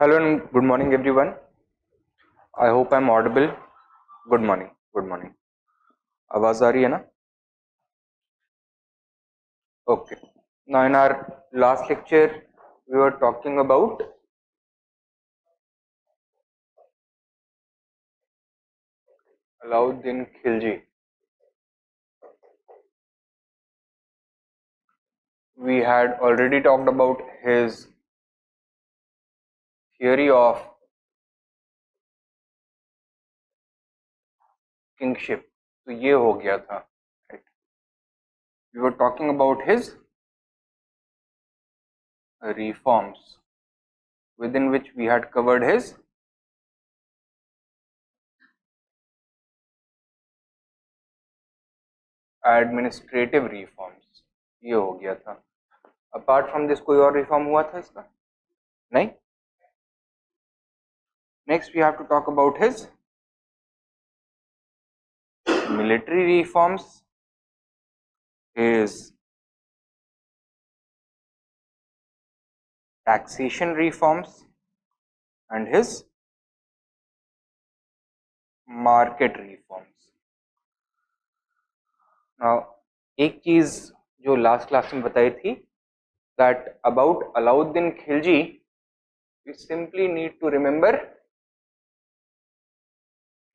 Hello and good morning everyone. I hope I'm audible. Good morning. Good morning. आवाज आ रही है ना? Okay. Now in our last lecture we were talking about Alauddin Khilji. We had already talked about his theory of kingship. तो ये हो गया था. Right? We were talking about his reforms, within which we had covered his administrative reforms. ये हो गया था. Apart from this कोई और reform हुआ था इसका? नहीं. Next we have to talk about his military reforms, his taxation reforms and his market reforms. Now एक चीज जो लास्ट क्लास में बताई थी, that about Alauddin Khilji, we simply need to remember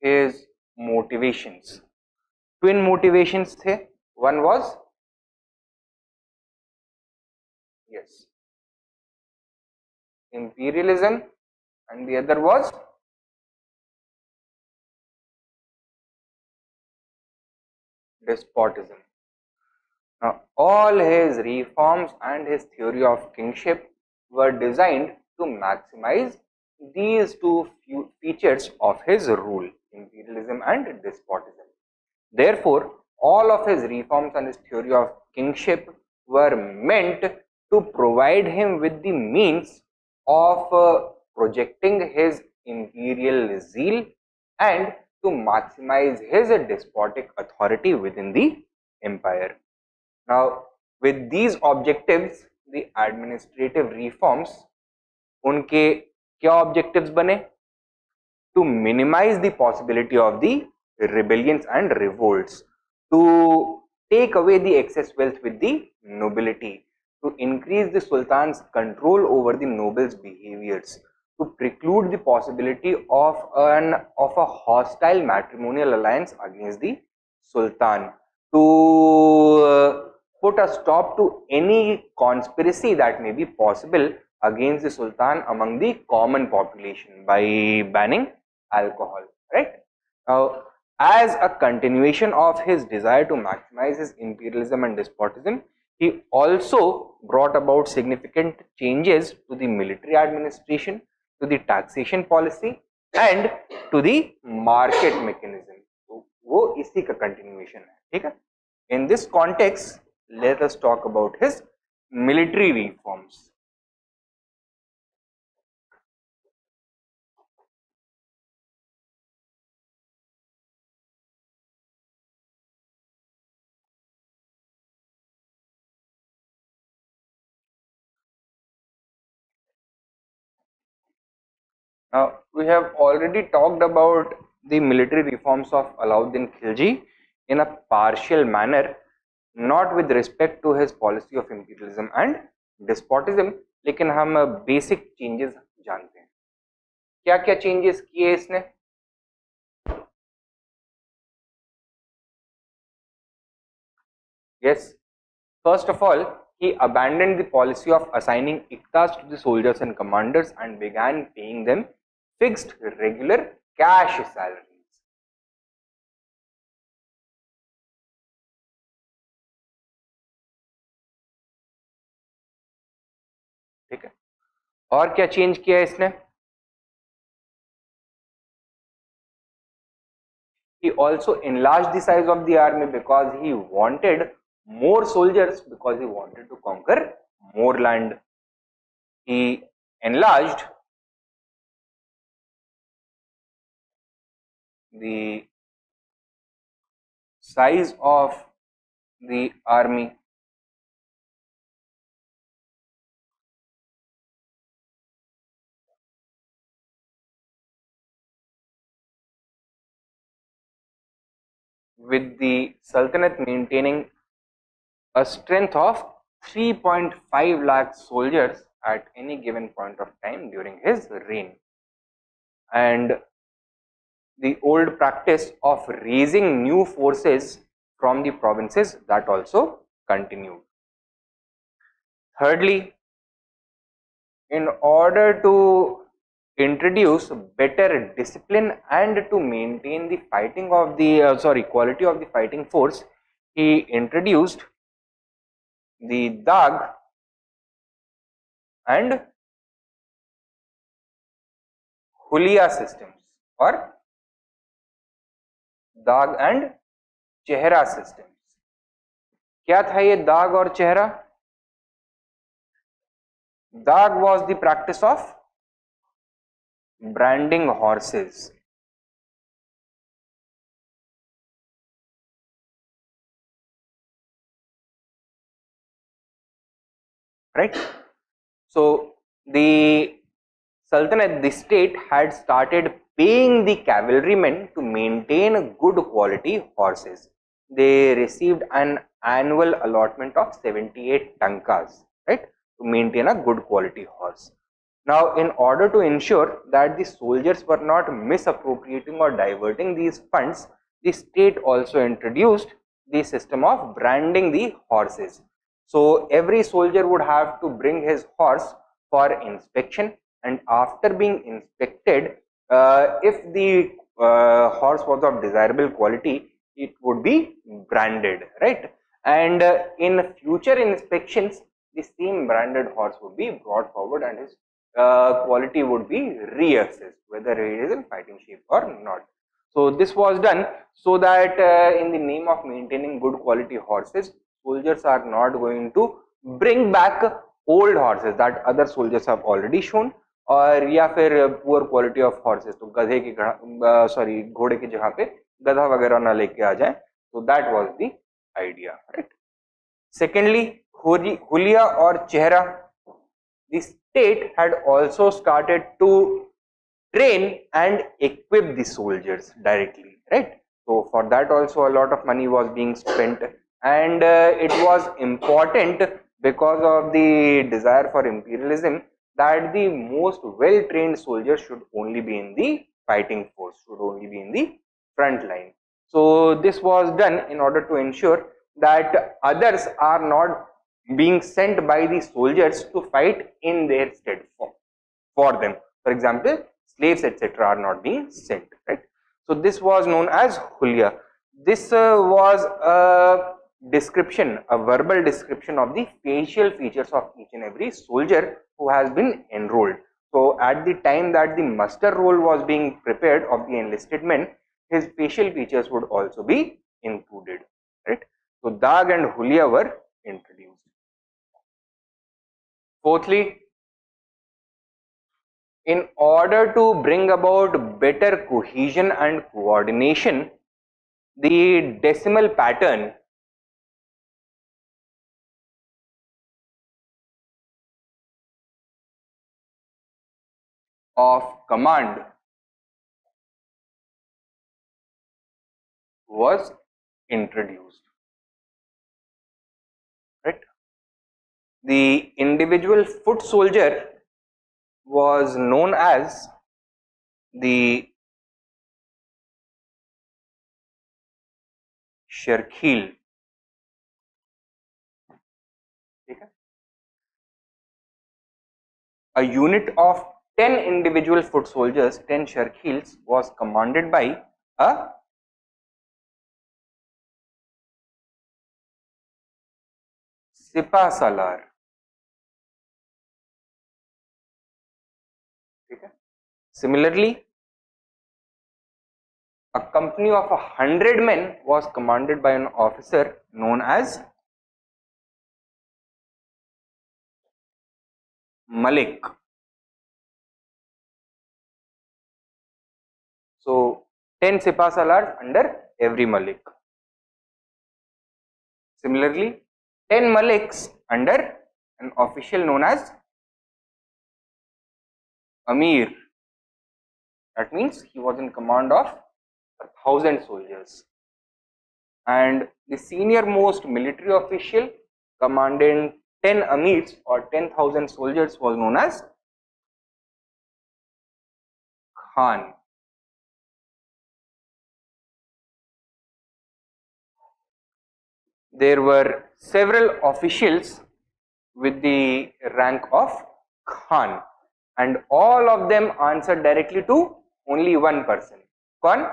his motivations. Twin motivations थे. One was imperialism and the other was despotism. Now all his reforms and his theory of kingship were designed to maximize these two features of his rule, imperialism and despotism. Therefore, all of his reforms and his theory of kingship were meant to provide him with the means of projecting his imperial zeal and to maximize his despotic authority within the empire. Now, with these objectives, the administrative reforms, उनके क्या objectives बने? To minimize the possibility of the rebellions and revolts, to take away the excess wealth with the nobility, to increase the sultan's control over the nobles' behaviors, to preclude the possibility of a hostile matrimonial alliance against the sultan, to put a stop to any conspiracy that may be possible against the sultan among the common population by banning alcohol. Right? Now, as a continuation of his desire to maximize his imperialism and despotism, he also brought about significant changes to the military administration, to the taxation policy and to the market mechanism. तो वो इसी का continuation है. ठीक है? In this context, let us talk about his military reforms. Now, we have already talked about the military reforms of Alauddin Khilji in a partial manner, not with respect to his policy of imperialism and despotism, लेकिन हम basic changes जानते हैं. क्या क्या changes किए इसने? Yes, first of all, he abandoned the policy of assigning iktas to the soldiers and commanders and began paying them fixed regular cash salaries. ठीक है. और क्या चेंज किया इसने? He also enlarged the size of the army because he wanted more soldiers, because he wanted to conquer more land. He enlarged the size of the army. with the Sultanate maintaining a strength of 3.5 lakh soldiers at any given point of time during his reign. And the old practice of raising new forces from the provinces, that also continued. Thirdly, in order to introduce better discipline and to maintain the fighting of the quality of the fighting force, he introduced the dag and hulia systems, or दाग and चेहरा systems. क्या था ये दाग और चेहरा? दाग was the practice of branding horses. Right? So the Sultanate, the state, had started paying the cavalrymen to maintain good quality horses. They received an annual allotment of 78 tankas, right, to maintain a good quality horse. Now, in order to ensure that the soldiers were not misappropriating or diverting these funds, the state also introduced the system of branding the horses. So, every soldier would have to bring his horse for inspection, and after being inspected, if the horse was of desirable quality, it would be branded, right? And in future inspections, the same branded horse would be brought forward and his quality would be reassessed whether it is in fighting shape or not. So this was done so that in the name of maintaining good quality horses, soldiers are not going to bring back old horses that other soldiers have already shown, और या फिर poor quality of horses, तो गधे की घोड़े की जगह पे गधा वगैरह ना लेके आ जाए. तो that was the idea, right. Secondly, हुलिया और चेहरा, the state had also started to train and equip the soldiers directly, right? So for that also a lot of money was being spent, and it was important because of the desire for imperialism that the most well trained soldiers should only be in the fighting force, should only be in the front line. So this was done in order to ensure that others are not being sent by the soldiers to fight in their stead for them. For example, slaves etc. are not being sent, right? So this was known as hulia. This was a description, a verbal description of the facial features of each and every soldier who has been enrolled. So at the time that the muster roll was being prepared of the enlisted men, his facial features would also be included, right? So dag and hulia were introduced. Fourthly, in order to bring about better cohesion and coordination, the decimal pattern of command was introduced, right? The individual foot soldier was known as the Sherkhil. A unit of 10 individual foot soldiers, 10 Sherkhils, was commanded by a Sipah Salar. Similarly, a company of 100 men was commanded by an officer known as Malik. So 10 Sipah Salars under every Malik. Similarly, 10 Maliks under an official known as Amir. That means he was in command of 1,000 soldiers. and the senior most military official commanding 10 amirs or 10,000 soldiers was known as Khan. There were several officials with the rank of Khan, and all of them answered directly to only one person. कौन?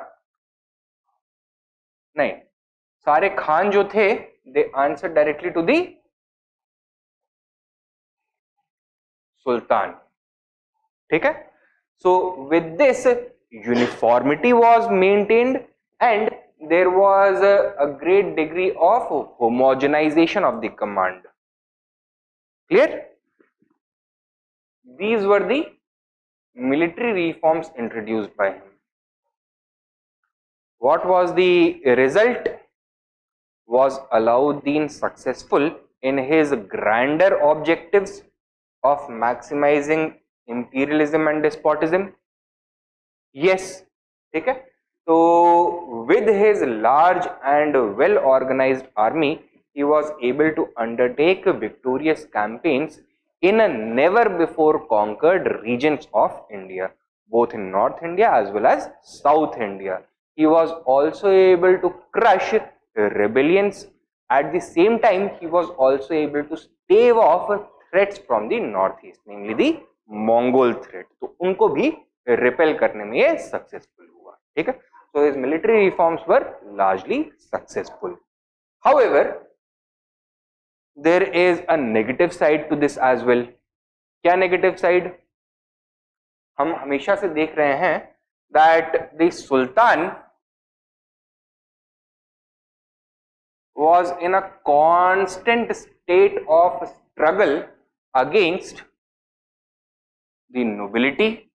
नहीं, सारे खान जो थे they answered directly to the Sultan. ठीक है? So with this, uniformity was maintained and there was a great degree of homogenization of the command. Clear? These were the military reforms introduced by him. What was the result? Was Alauddin successful in his grander objectives of maximizing imperialism and despotism? Yes. ठीक है? So with his large and well organized army, he was able to undertake victorious campaigns in a never before conquered regions of India, both in North India as well as South India. He was also able to crush rebellions. At the same time, he was also able to stave off threats from the northeast, namely the Mongol threat. तो उनको भी repel करने में ये successful हुआ. ठीक है? So his military reforms were largely successful. However, there is a negative side to this as well. क्या negative side? हम हमेशा से देख रहे हैं that the Sultan was in a constant state of struggle against the nobility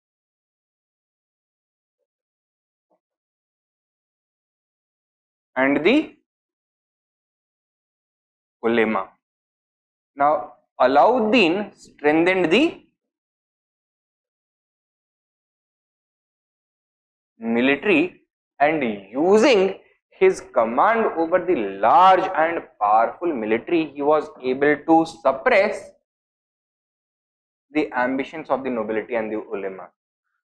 and the ulema. Now Alauddin strengthened the military and using his command over the large and powerful military, he was able to suppress the ambitions of the nobility and the ulema.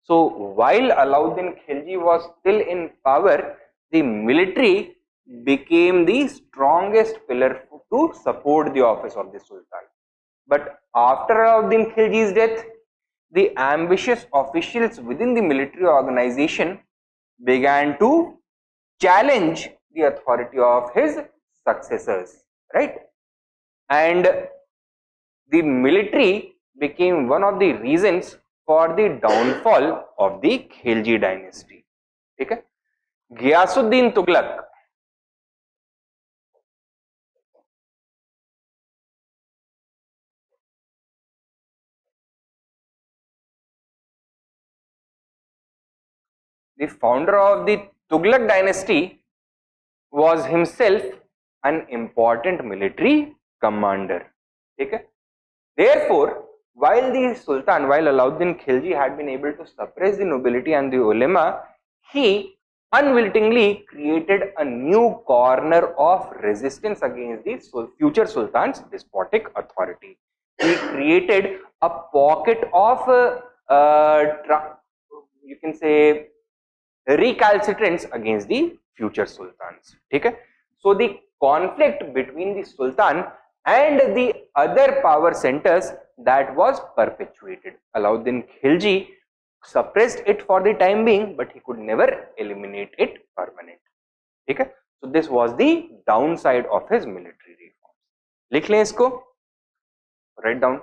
So while Alauddin Khilji was still in power, the military became the strongest pillar to support the office of the Sultan. But after Alauddin Khilji's death, the ambitious officials within the military organization began to challenge the authority of his successors, right? And the military became one of the reasons for the downfall of the Khilji dynasty. ठीक है? Ghiyasuddin Tughlaq. The founder of the Tughlaq dynasty was himself an important military commander. ठीक है? Therefore, while Alauddin Khilji had been able to suppress the nobility and the ulema, he unwittingly created a new corner of resistance against the future sultan's despotic authority. He created a pocket of you can say recalcitrance against the future sultans. Okay? So the conflict between the sultan and the other power centers, that was perpetuated. Alauddin Khilji suppressed it for the time being, but he could never eliminate it permanently. Okay? So this was the downside of his military reforms. लिख लें इसको, write down.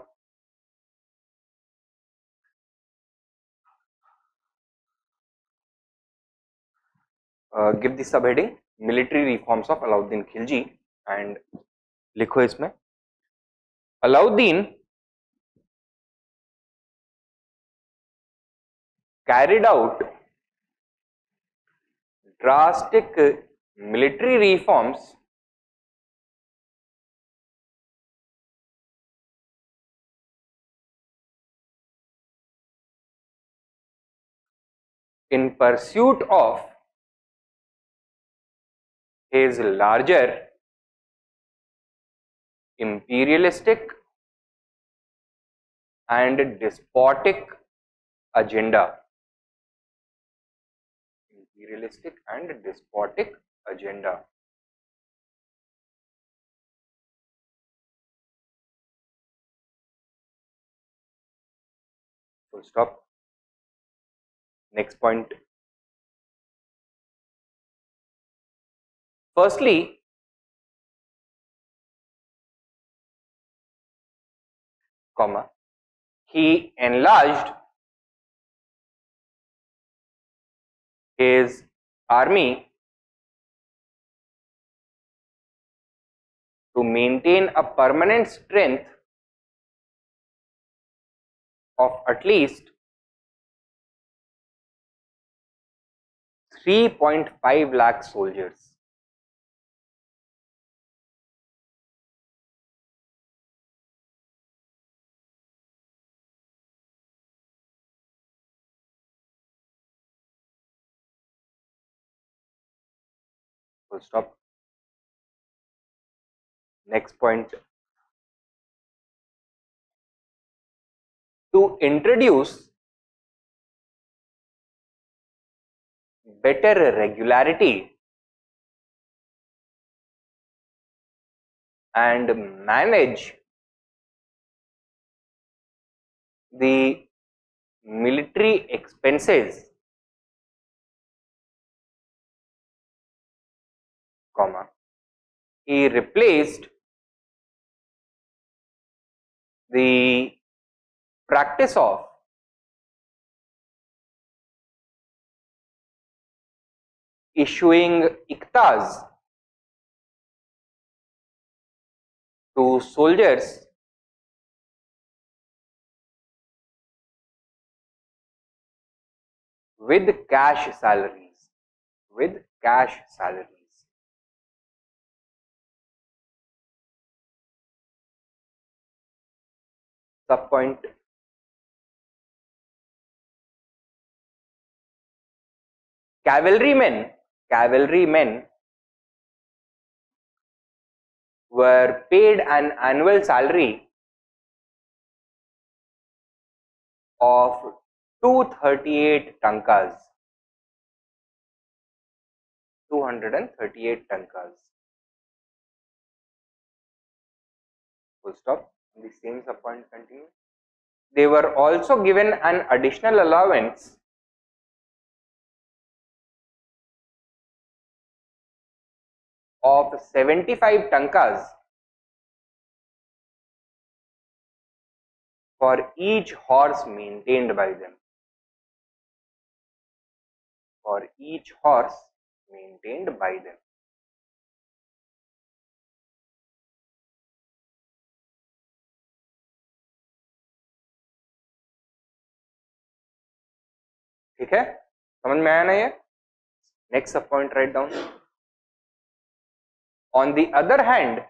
Give the subheading military reforms of Alauddin Khilji and लिखो इसमें Alauddin carried out drastic military reforms in pursuit of his larger imperialistic and despotic agenda. Imperialistic and despotic agenda. Full stop. Next point. Firstly, comma, he enlarged his army to maintain a permanent strength of at least 3.5 lakh soldiers. Full stop. Next point. To introduce better regularity and manage the military expenses, comma, he replaced the practice of issuing iktas to soldiers with cash salaries. With cash salaries. Subpoint. Cavalrymen were paid an annual salary of 238 tankas. 238 tankas. Full stop. The same subpoint continues. They were also given an additional allowance of 75 tankas for each horse maintained by them. For each horse maintained by them. ठीक है, समझ में आया ना ये? Next sub point, write down. On the other hand,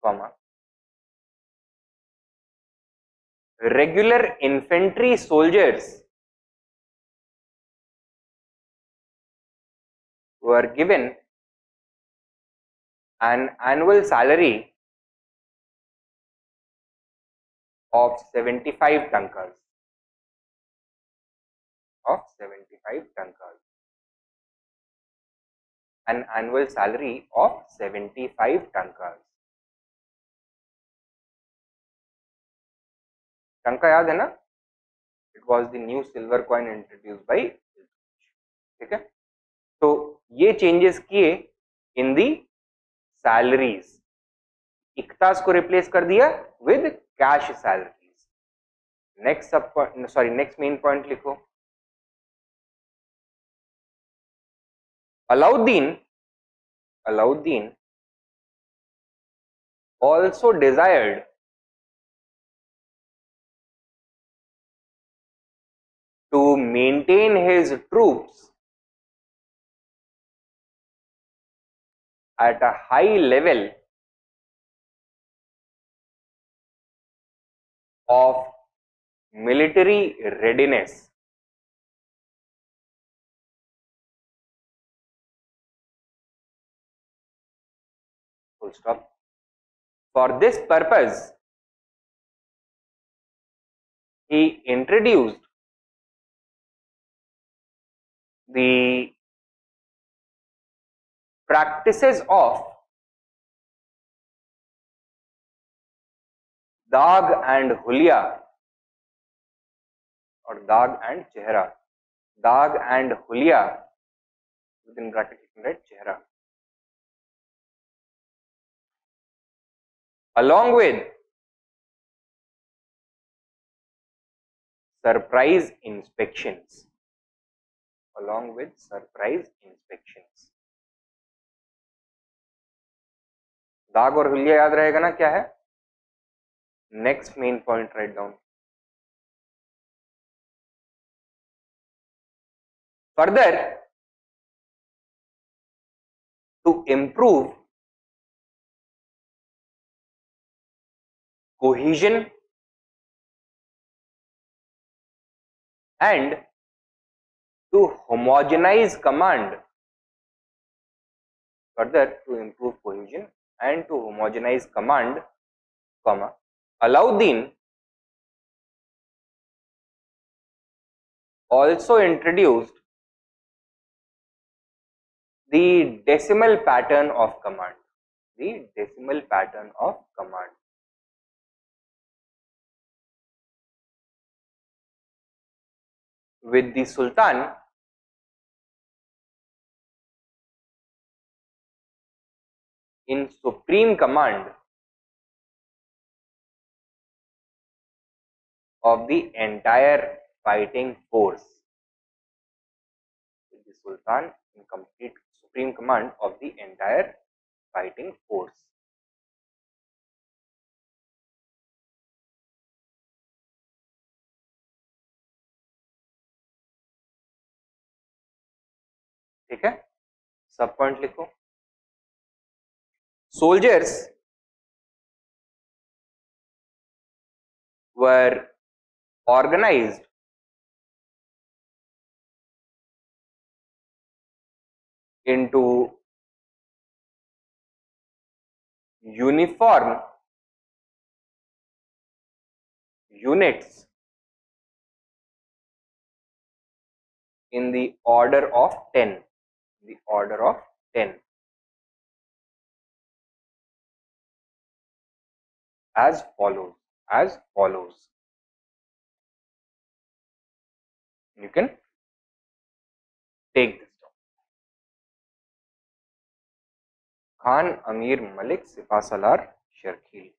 comma, regular infantry soldiers were given an annual salary of 75 tankas. An annual salary of 75 tankas. टंका याद है ना? It was the new silver coin introduced by. ठीक है, तो ये changes किए इन दी salaries. इक्तास को रिप्लेस कर दिया with cash salaries. Next main point लिखो. Alauddin also desired to maintain his troops at a high level of military readiness. full stop. For this purpose, he introduced the practices of Dag and Hulya, or Dag and Chehra. Dag and Hulya, within bracket you can write Chehra. Along with surprise inspections. Along with surprise inspections. दाग और हुलिया याद रहेगा ना, क्या है? Next main point write down. Further, to improve cohesion and to homogenize command. Further, to improve cohesion and to homogenize command, comma, Alauddin also introduced the decimal pattern of command. The decimal pattern of command. With the Sultan in supreme command of the entire fighting force. With the Sultan in complete supreme command of the entire fighting force. ठीक है, सब point लिखो. Soldiers were organized into uniform units in the order of 10. The order of 10. As follows. As follows. You can take this down. Khan, Amir, Malik, Sipah Salar, Sherkheel.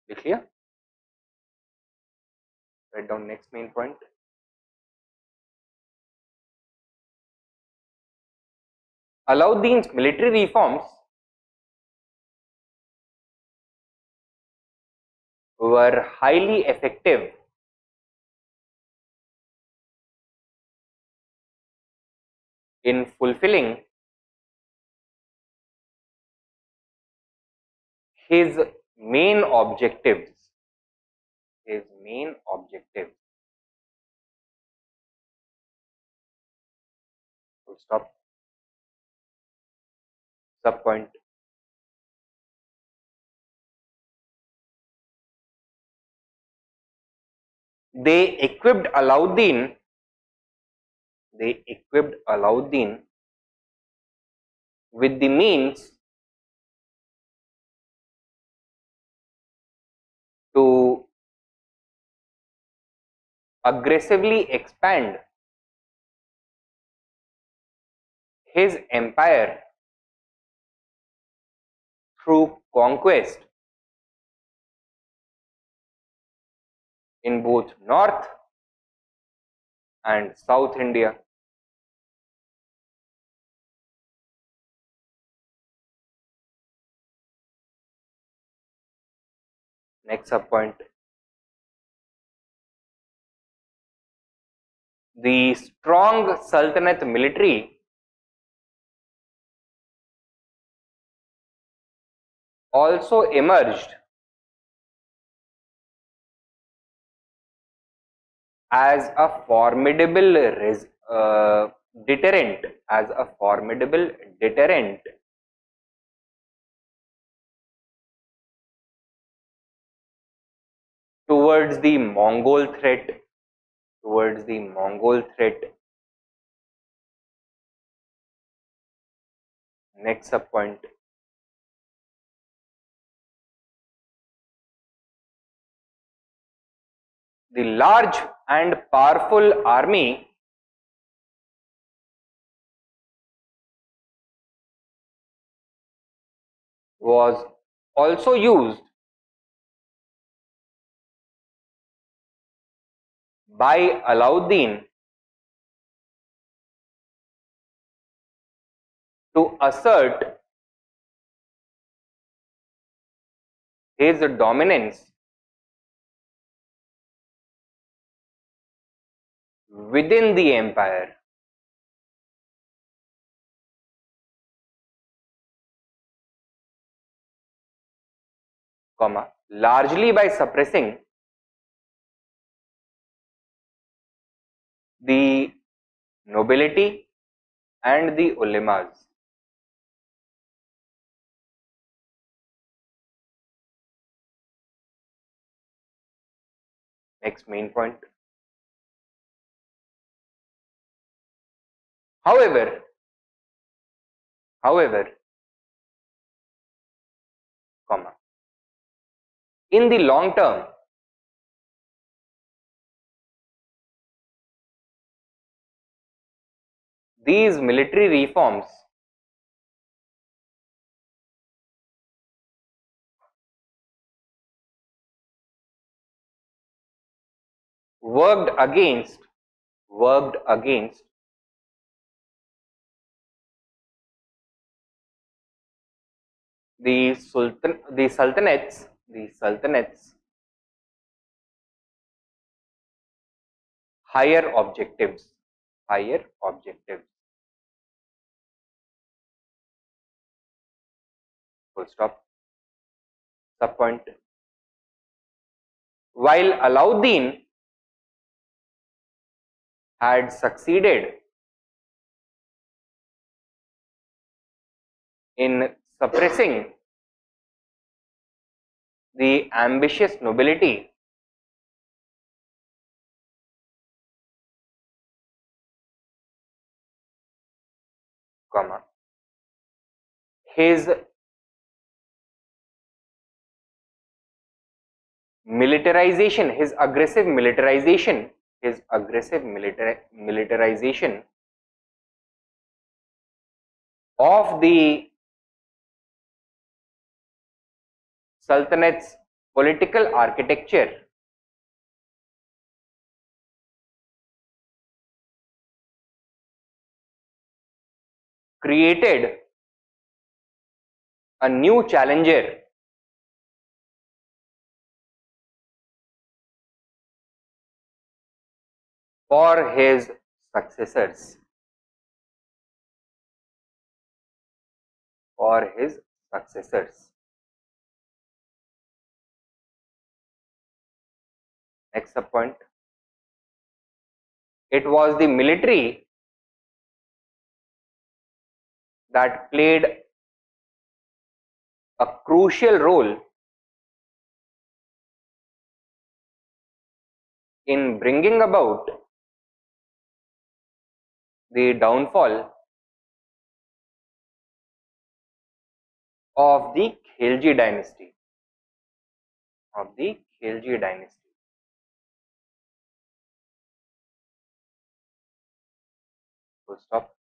लिख लिया? Write down next main point. Alauddin's military reforms were highly effective in fulfilling his main objectives. His main objectives. Full stop. Sub point. They equipped Alauddin with the means to aggressively expand his empire through conquest in both North and South India. Next sub point. The strong Sultanate military also emerged as a formidable deterrent, towards the Mongol threat, Next sub point. The large and powerful army was also used by Alauddin to assert his dominance within the empire. Largely by suppressing the nobility and the ulemas. Next main point. However, in the long term, these military reforms worked against the sultanates higher objectives. Full stop. Sub point. While Alauddin had succeeded in suppressing the ambitious nobility, his militarization, his aggressive militarization of the Sultanate's political architecture created a new challenger for his successors. Next sub point. It was the military that played a crucial role in bringing about the downfall of the Khilji dynasty. Full stop.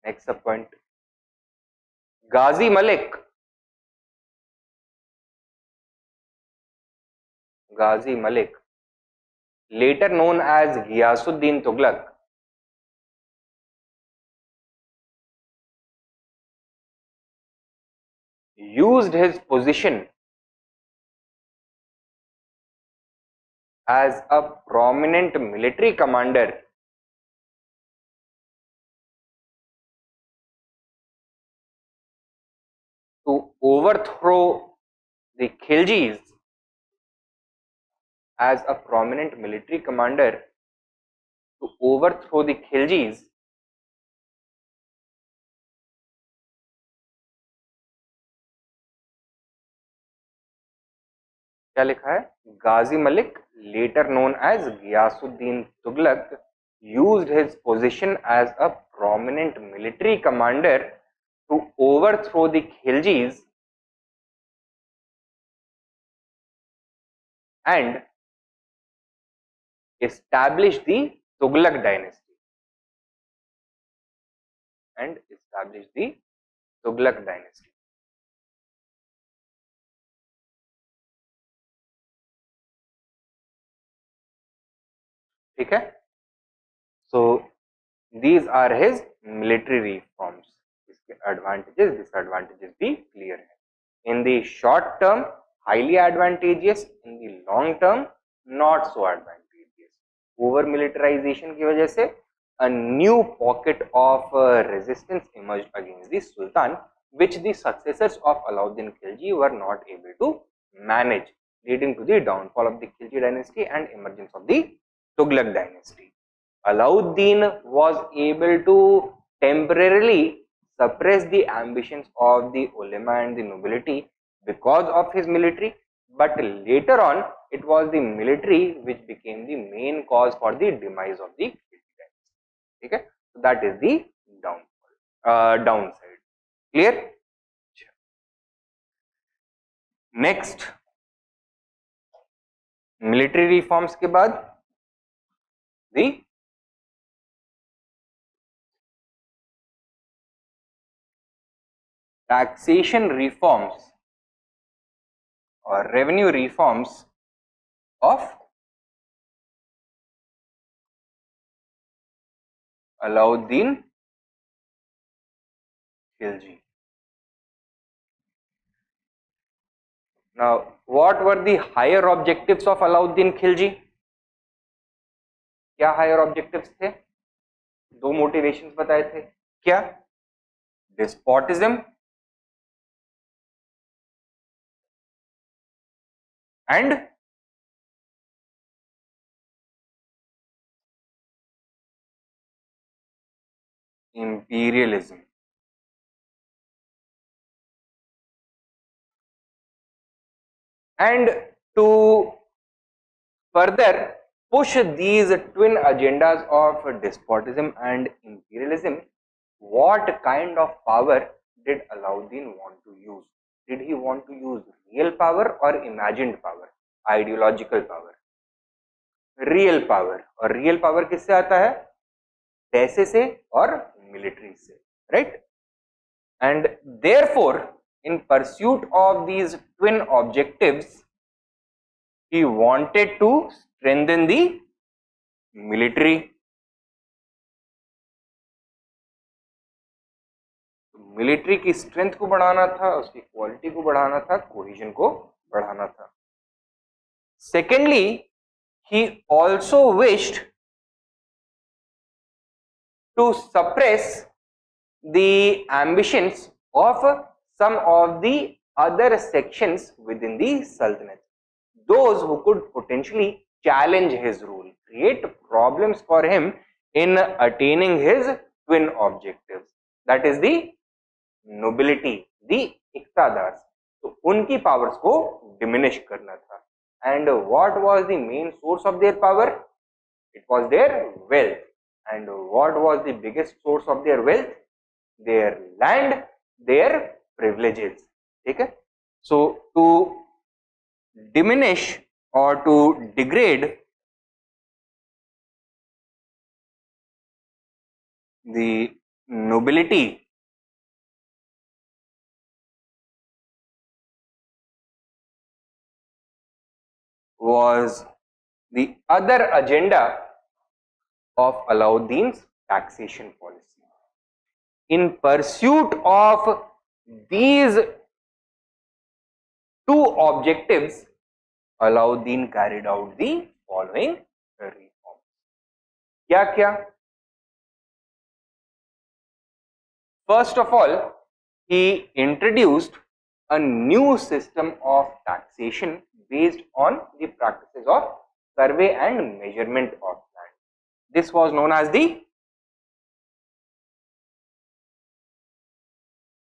Next sub point. Ghazi Malik later known as Ghiyasuddin Tughlaq, used his position as a prominent military commander to overthrow the Khiljis, as a prominent military commander to overthrow the Khiljis, क्या लिखा है? Ghazi Malik, later known as Ghiyasuddin Tughlaq, used his position as a prominent military commander to overthrow the Khiljis and establish the Tughlaq dynasty. And establish the Tughlaq dynasty. ठीक है? So these are his military reforms. इसके advantages, disadvantages भी clear है. In the short term, highly advantageous. In the long term, not so advantageous. Over militarization की वजह से a new pocket of resistance emerged against the Sultan, which the successors of Alauddin Khilji were not able to manage, leading to the downfall of the Khilji dynasty and emergence of the Tughlaq dynasty. Alauddin was able to temporarily suppress the ambitions of the ulama and the nobility because of his military, but later on it was the military which became the main cause for the demise of the Khilji dynasty. Okay, so that is the downside. Clear? Next, military reforms के बाद the taxation reforms or revenue reforms of Alauddin Khilji. Now, what were the higher objectives of Alauddin Khilji? क्या higher objectives थे? दो motivations बताए थे. क्या? Despotism and imperialism. And to further push these twin agendas of despotism and imperialism, what kind of power did Alauddin want to use? Did he want to use real power or imagined power, ideological power? Real power. और real power किससे आता है? पैसे से और military से, right? And therefore, in pursuit of these twin objectives, he wanted to strengthen the military. Military की strength को बढ़ाना था, उसकी क्वालिटी को बढ़ाना था, कोहेजन को बढ़ाना था. Secondly, he also wished to suppress the ambitions of some of the other sections within the Sultanate, those who could potentially challenge his rule, create problems for him in attaining his twin objectives, that is the nobility, the iqtadars. तो उनकी powers को diminish करना था. And what was the main source of their power? It was their wealth. And what was the biggest source of their wealth? Their land, their privileges. Okay? So to diminish or to degrade the nobility, was the other agenda of Alauddin's taxation policy. In pursuit of these two objectives, Alauddin carried out the following reforms. क्या क्या? First of all, he introduced a new system of taxation based on the practices of survey and measurement of land. This was known as the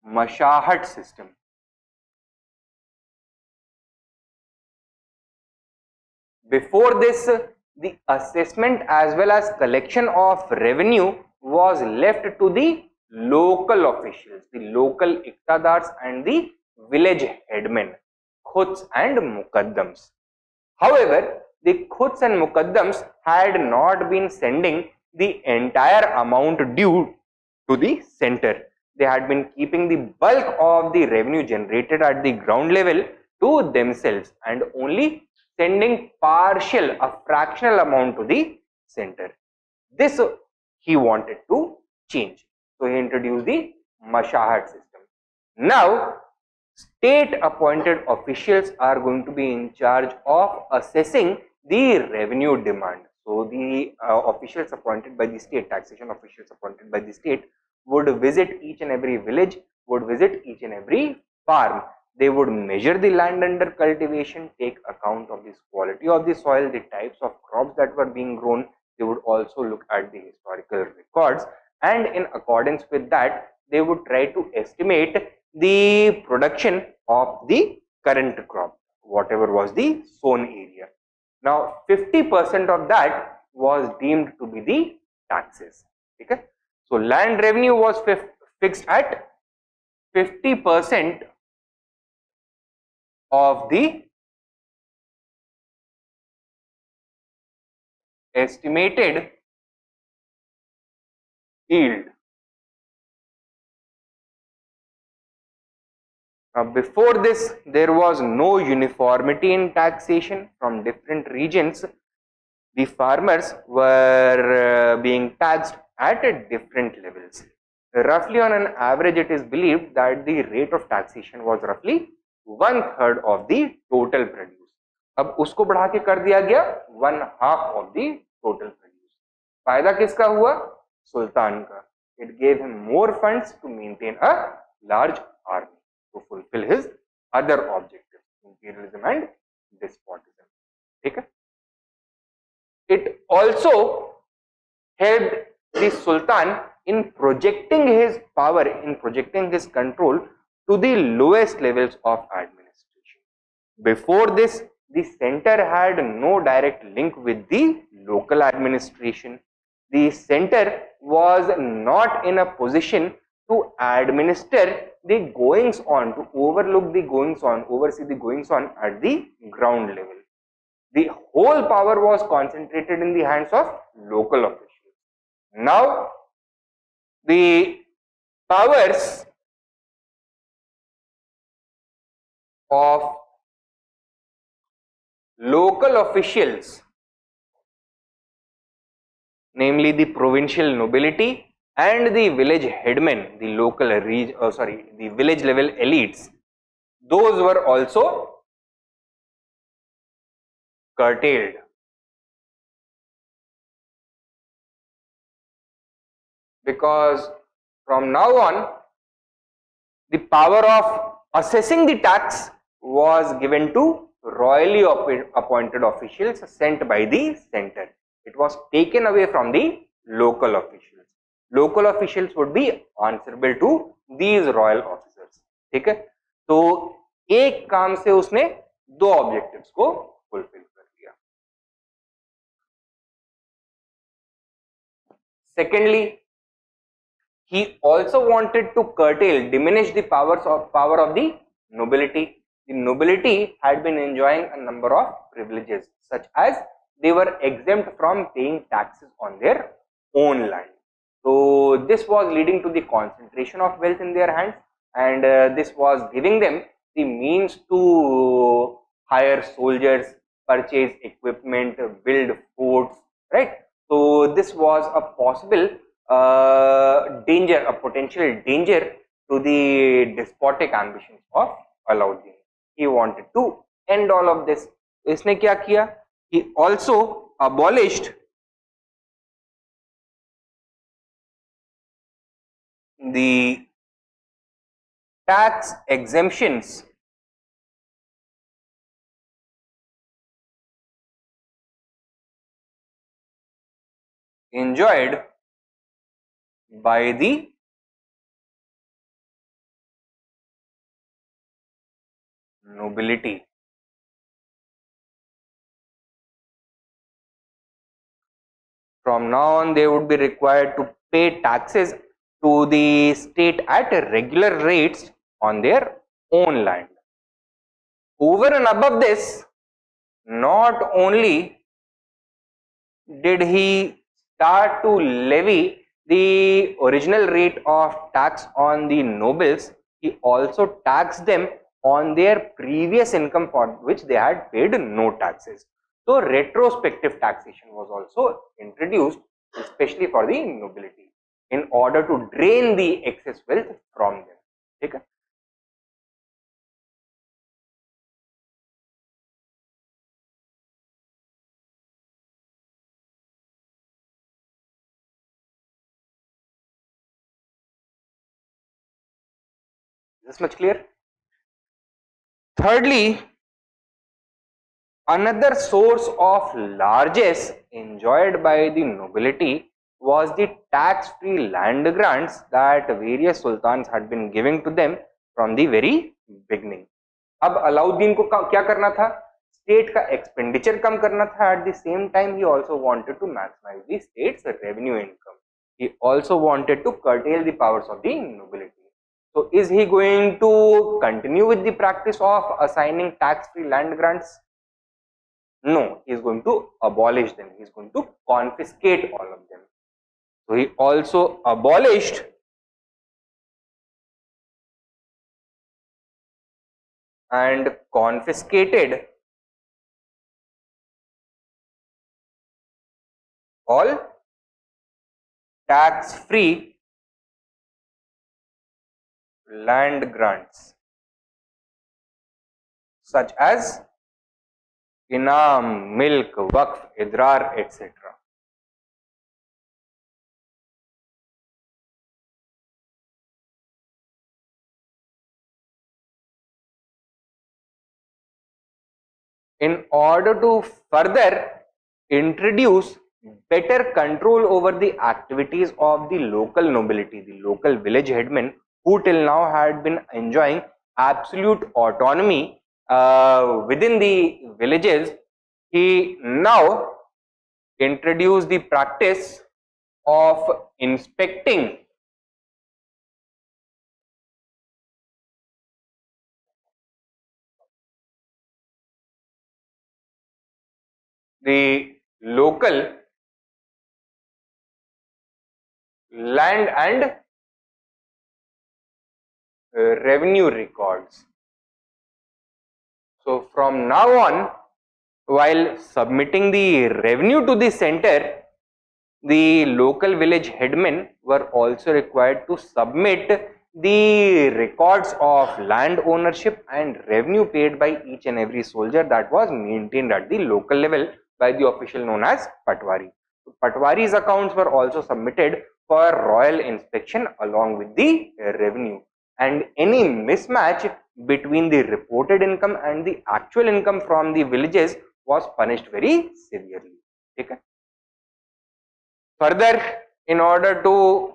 Mashahat system. Before this, the assessment as well as collection of revenue was left to the local officials, the local iqtadars and the village headmen, khuds and muqaddams. However, the khuds and muqaddams had not been sending the entire amount due to the center. They had been keeping the bulk of the revenue generated at the ground level to themselves and only sending partial, a fractional amount to the center. This he wanted to change. So he introduced the Mashahat system. Now, state appointed officials are going to be in charge of assessing the revenue demand. So the officials appointed by the state, taxation officials appointed by the state, would visit each and every village, would visit each and every farm. They would measure the land under cultivation, take account of the quality of the soil, the types of crops that were being grown. They would also look at the historical records, and in accordance with that, they would try to estimate the production of the current crop, whatever was the sown area. Now, 50% of that was deemed to be the taxes. Okay? So, land revenue was fixed at 50% of the estimated yield. Now, before this, there was no uniformity in taxation. From different regions. The farmers were being taxed at different levels. Roughly on an average, it is believed that the rate of taxation was roughly 1/3 of the total produce. अब उसको बढ़ा के कर दिया गया 1/2 of the total produce. फायदा किसका हुआ? सुल्तान का. It gave him more funds to maintain a large army to fulfill his other objectives, imperialism and despotism. ठीक है? It also helped the Sultan in projecting his power, in projecting his control to the lowest levels of administration. Before this, the center had no direct link with the local administration. The center was not in a position to administer the goings on, to overlook the goings on, oversee the goings on at the ground level. The whole power was concentrated in the hands of local officials. Now, the powers of local officials, namely the provincial nobility and the village headmen, the local the village level elites, those were also curtailed. Because from now on, the power of assessing the tax was given to royally appointed officials sent by the center. It was taken away from the local officials. Local officials would be answerable to these royal officers. ठीक है? तो एक काम से उसने दो objectives को fulfil कर दिया. Secondly, he also wanted to curtail, diminish the power of the nobility. The nobility had been enjoying a number of privileges, such as they were exempt from paying taxes on their own land. So this was leading to the concentration of wealth in their hands, and this was giving them the means to hire soldiers, purchase equipment, build forts, right? So this was a possible danger, a potential danger to the despotic ambitions of Alauddin. He wanted to end all of this. इसने क्या किया? He also abolished the tax exemptions enjoyed by the nobility. From now on, they would be required to pay taxes to the state at regular rates on their own land. Over and above this, not only did he start to levy the original rate of tax on the nobles, he also taxed them on their previous income for which they had paid no taxes. So retrospective taxation was also introduced, especially for the nobility, in order to drain the excess wealth from them. Okay? Is this much clear? Thirdly, another source of largesse enjoyed by the nobility was the tax-free land grants that various sultans had been giving to them from the very beginning. अब अलाउद्दीन को क्या करना था? State का expenditure कम करना था. At the same time, he also wanted to maximize the state's revenue income. He also wanted to curtail the powers of the nobility. So, is he going to continue with the practice of assigning tax-free land grants? No, he is going to abolish them. He is going to confiscate all of them. So he also abolished and confiscated all tax-free land grants such as Inam, milk, waqf, idrar, etc. In order to further introduce better control over the activities of the local nobility, the local village headmen, who till now had been enjoying absolute autonomy within the villages, he now introduced the practice of inspecting the local land and revenue records. So from now on, while submitting the revenue to the center, the local village headmen were also required to submit the records of land ownership and revenue paid by each and every soldier that was maintained at the local level by the official known as Patwari. Patwari's accounts were also submitted for royal inspection along with the revenue, and any mismatch between the reported income and the actual income from the villages was punished very severely. Okay. Further, in order to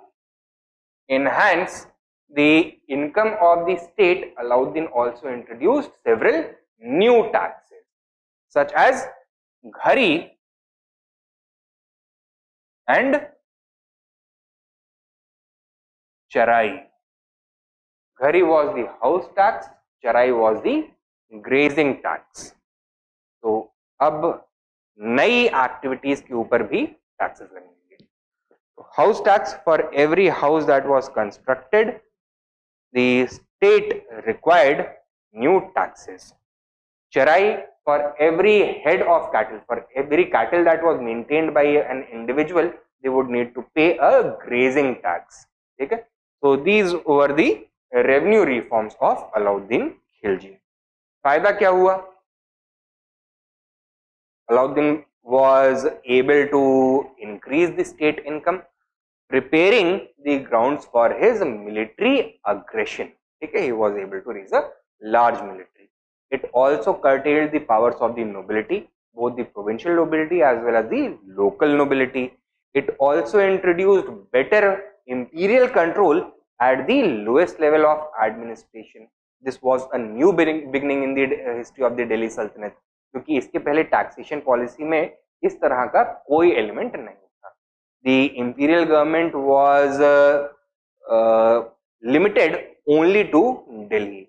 enhance the income of the state, Alauddin also introduced several new taxes such as ghari and charai. Ghari was the house tax, charai was the grazing tax. तो अब नई activities के ऊपर भी taxes लगेंगे. House tax for every house that was constructed, the state required new taxes. चराई for every head of cattle, for every cattle that was maintained by an individual, they would need to pay a grazing tax. Okay? So these were the revenue reforms of Alauddin Khilji. फायदा क्या हुआ? Alauddin was able to increase the state income, preparing the grounds for his military aggression. Okay, he was able to raise a large military. It also curtailed the powers of the nobility, both the provincial nobility as well as the local nobility. It also introduced better imperial control at the lowest level of administration. This was a new beginning in the history of the Delhi Sultanate, क्योंकि इसके पहले taxation policy में इस तरह का कोई element नहीं था. The imperial government was limited only to Delhi.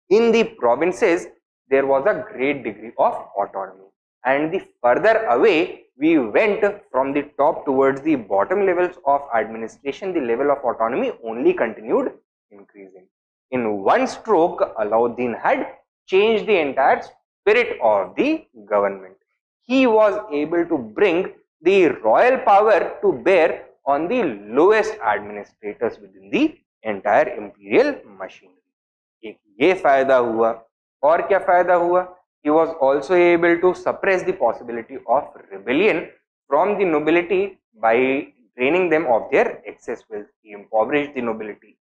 In the provinces, there was a great degree of autonomy, and the further away we went from the top towards the bottom levels of administration, the level of autonomy only continued increasing. In one stroke, Alauddin had changed the entire spirit of the government. He was able to bring the royal power to bear on the lowest administrators within the entire imperial machinery. एक ये फायदा हुआ. और क्या फायदा हुआ? He was also able to suppress the possibility of rebellion from the nobility by draining them of their excess wealth. He impoverished the nobility.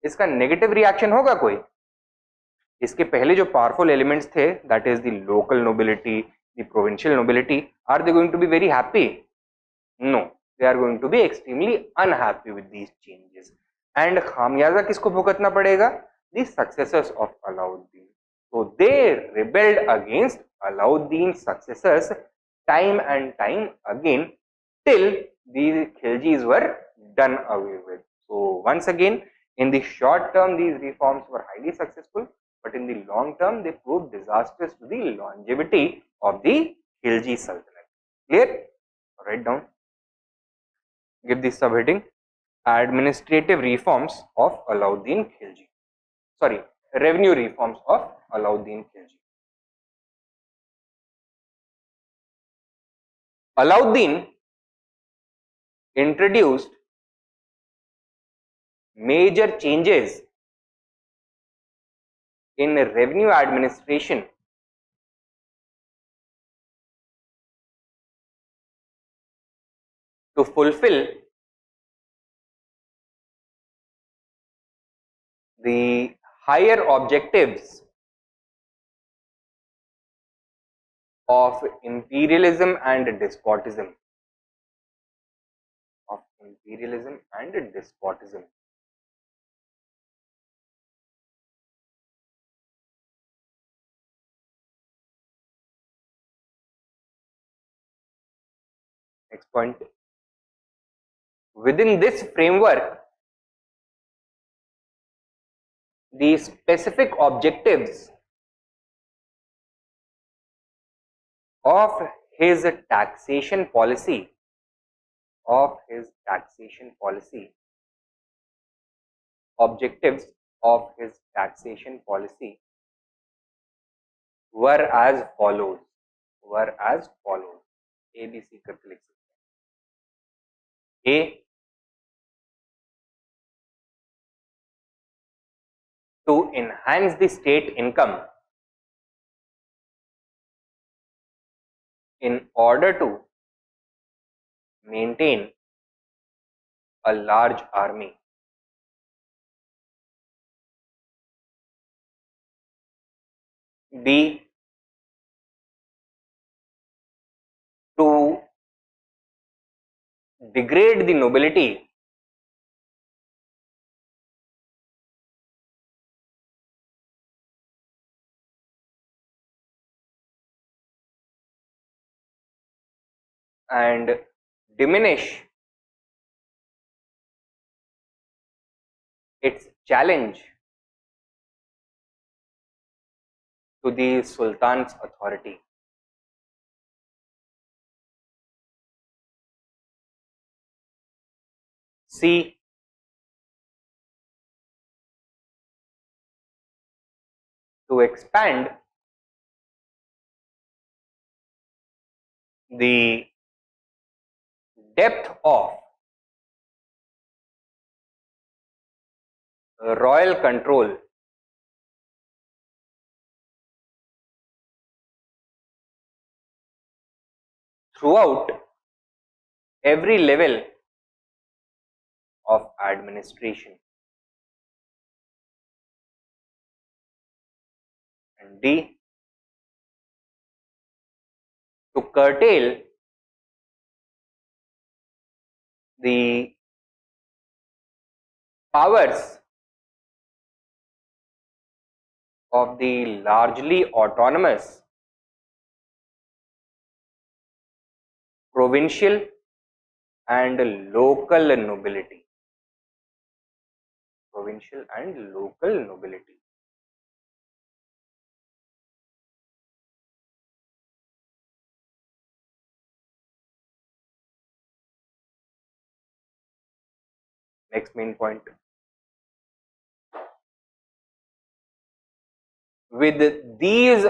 इसका negative reaction होगा कोई? इसके पहले जो पावरफुल एलिमेंट्स थे, that is the local nobility, the provincial nobility, are they going to be very happy? No, they are going to be extremely unhappy with these changes. And खामियाजा किसको भुगतना पड़ेगा? The successors of Alauddin. So they rebelled against Alauddin's successors time and time again till the Khiljis were done away with. So once again, in the short term, these reforms were highly successful, but in the long term, they proved disastrous to the longevity of the Khilji Sultanate. Clear? Write down. Give this subheading: Administrative reforms of Alauddin Khilji. Sorry, revenue reforms of Alauddin Khilji. Alauddin introduced major changes in revenue administration to fulfill the higher objectives of imperialism and despotism. Of imperialism and despotism. Next point. Within this framework, the specific objectives of his taxation policy, objectives of his taxation policy were as follows. A, B, C करके लिख सकते हैं. A, to enhance the state income in order to maintain a large army. B, to degrade the nobility and diminish its challenge to the Sultan's authority. C, to expand the depth of royal control throughout every level of administration. And D, to curtail the powers of the largely autonomous provincial and local nobility. Provincial and local nobility. Next main point. With these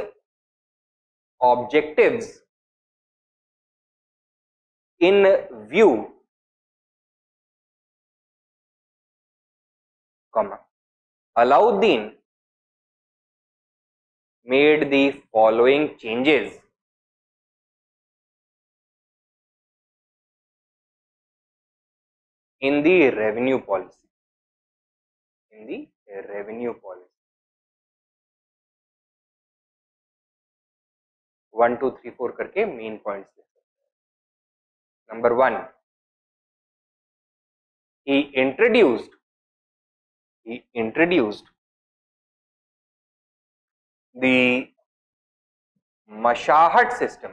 objectives in view, Alauddin made the following changes in the revenue policy. In the revenue policy. 1, 2, 3, 4 करके main points लिख सकते हैं. Number 1, he introduced the mashahat system.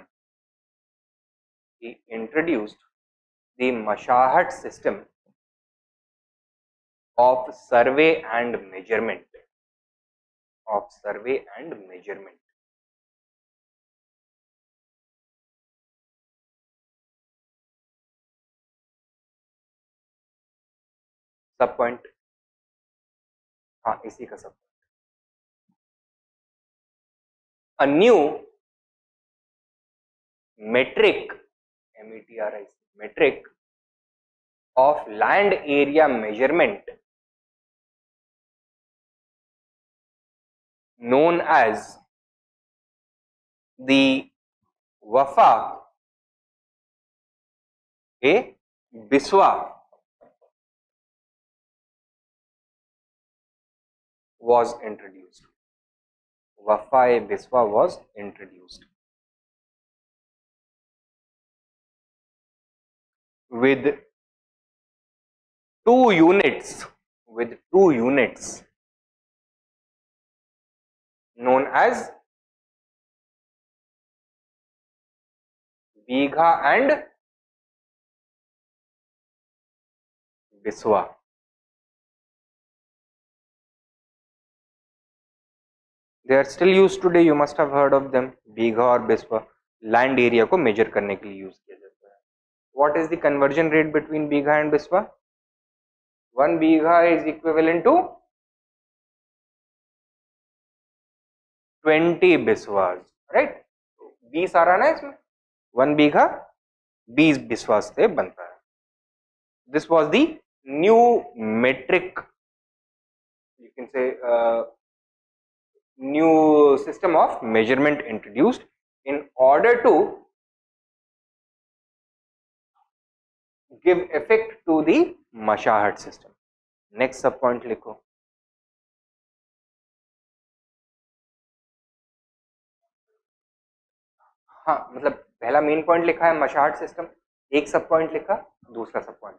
He introduced the mashahat system of survey and measurement. सब point, हाँ इसी का सब point. A new metric, metric of land area measurement known as the Wafa a Biswa was introduced. Wafa a Biswa was introduced. With two units known as Bigha and Biswa. They are still used today. You must have heard of them. Bigha or Biswa. Land area को measure करने के लिए use किया जाता है. What is the conversion rate between Bigha and Biswa? 1 Bigha is equivalent to 20 Biswas, right? 20 आ रहा ना इसमें. 1 Bigha 20 Biswas से बनता है. This was the new metric, you can say new system of measurement introduced in order to give effect to the mashahat system. Next sub point लिखो. हाँ मतलब पहला मेन पॉइंट लिखा है मशाहट सिस्टम, एक सब पॉइंट लिखा, दूसरा सब point.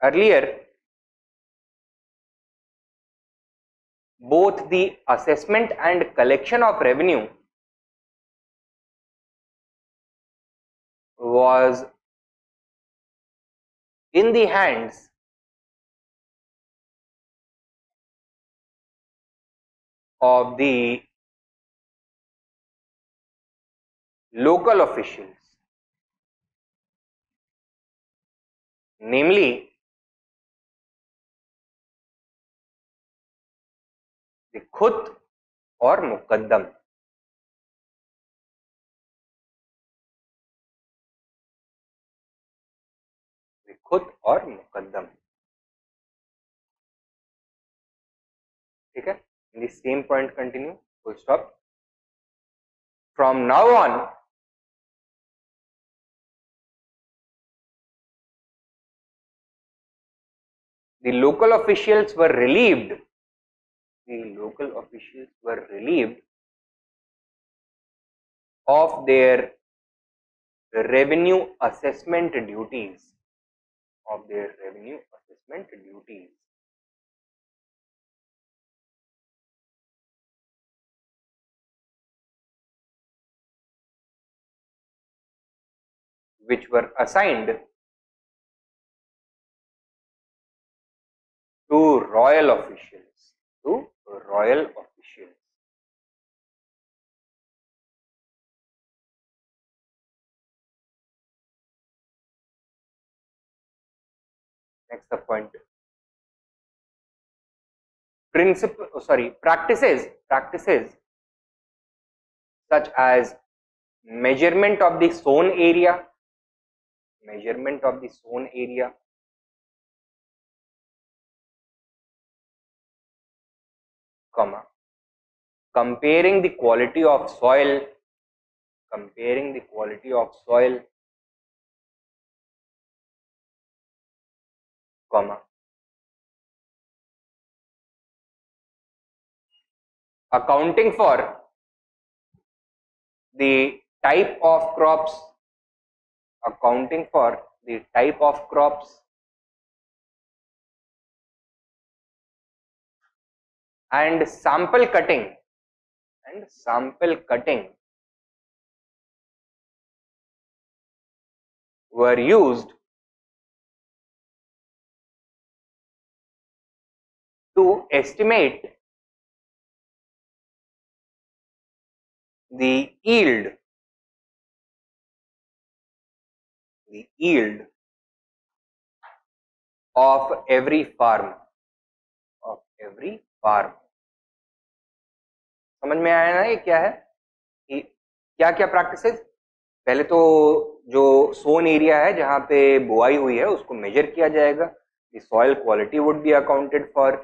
Earlier both the assessment and collection of revenue was in the hands of the local officials, namely the खुत और मुकद्दम. खुत और मुकद्दम. ठीक है. In the same point continue, full stop. From now on, the local officials were relieved. The local officials were relieved of their revenue assessment duties. Of their revenue assessment duties. Which were assigned to royal officials. To royal officials. Next point. Practices such as measurement of the sown area, comma, comparing the quality of soil, comma, accounting for the type of crops, and sample cutting, were used to estimate the yield of every farm. समझ में आया ना ये क्या है कि क्या क्या प्रैक्टिसेस? पहले तो जो सोन एरिया है जहां पे बुआई हुई है उसको मेजर किया जाएगा. The soil quality would be accounted for,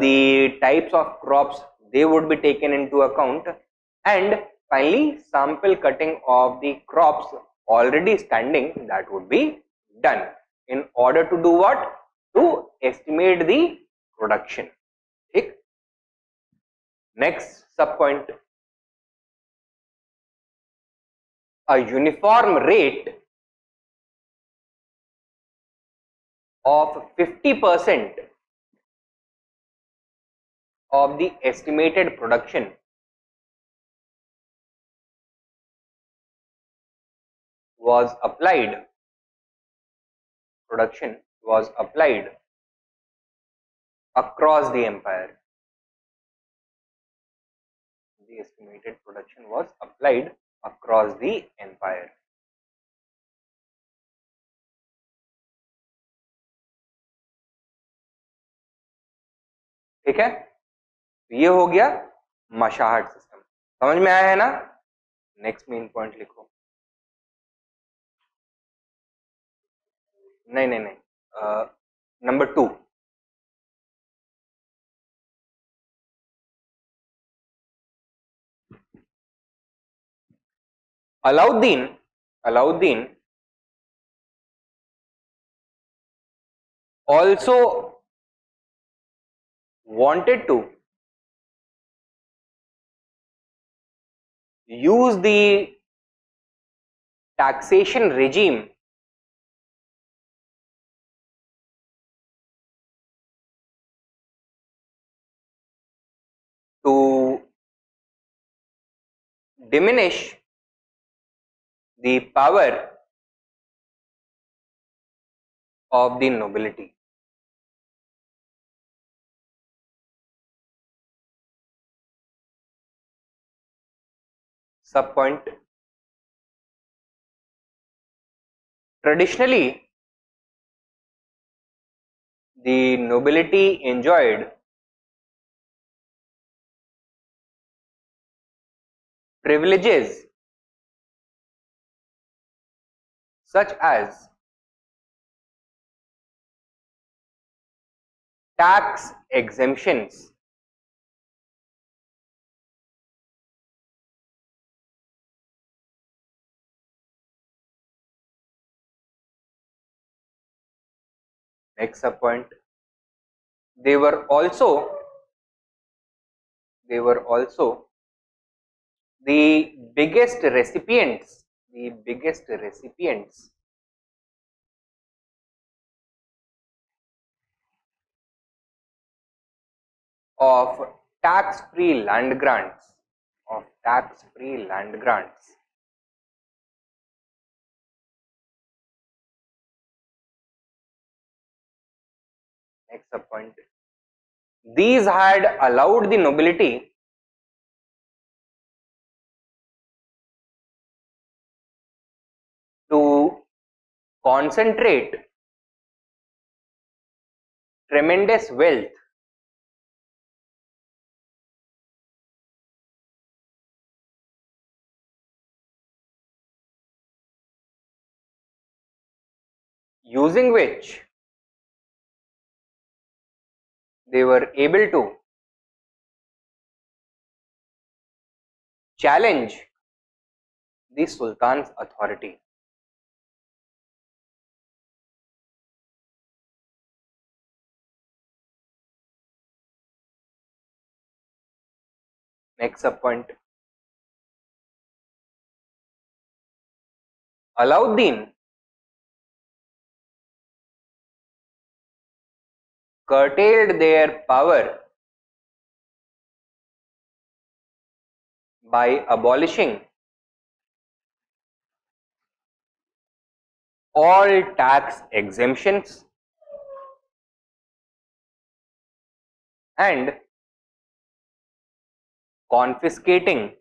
the types of crops they would be taken into account, and finally sample cutting of the crops already standing, that would be done in order to do what? To estimate the production. ठीक. Next sub point, a uniform rate of 50% of the estimated production was applied across the empire. The estimated production was applied across the empire. ठीक है, ये हो गया मशाहट system. समझ में आया है ना? नेक्स्ट मेन पॉइंट लिखो. नहीं, number 2. Alauddin also wanted to use the taxation regime to diminish the power of the nobility. Sub point, traditionally the nobility enjoyed privileges such as tax exemptions Next subpoint. They were also the biggest recipients of tax-free land grants. Next subpoint. These had allowed the nobility to concentrate tremendous wealth using which they were able to challenge the Sultan's authority. Next subpoint. Alauddin curtailed their power by abolishing all tax exemptions and confiscating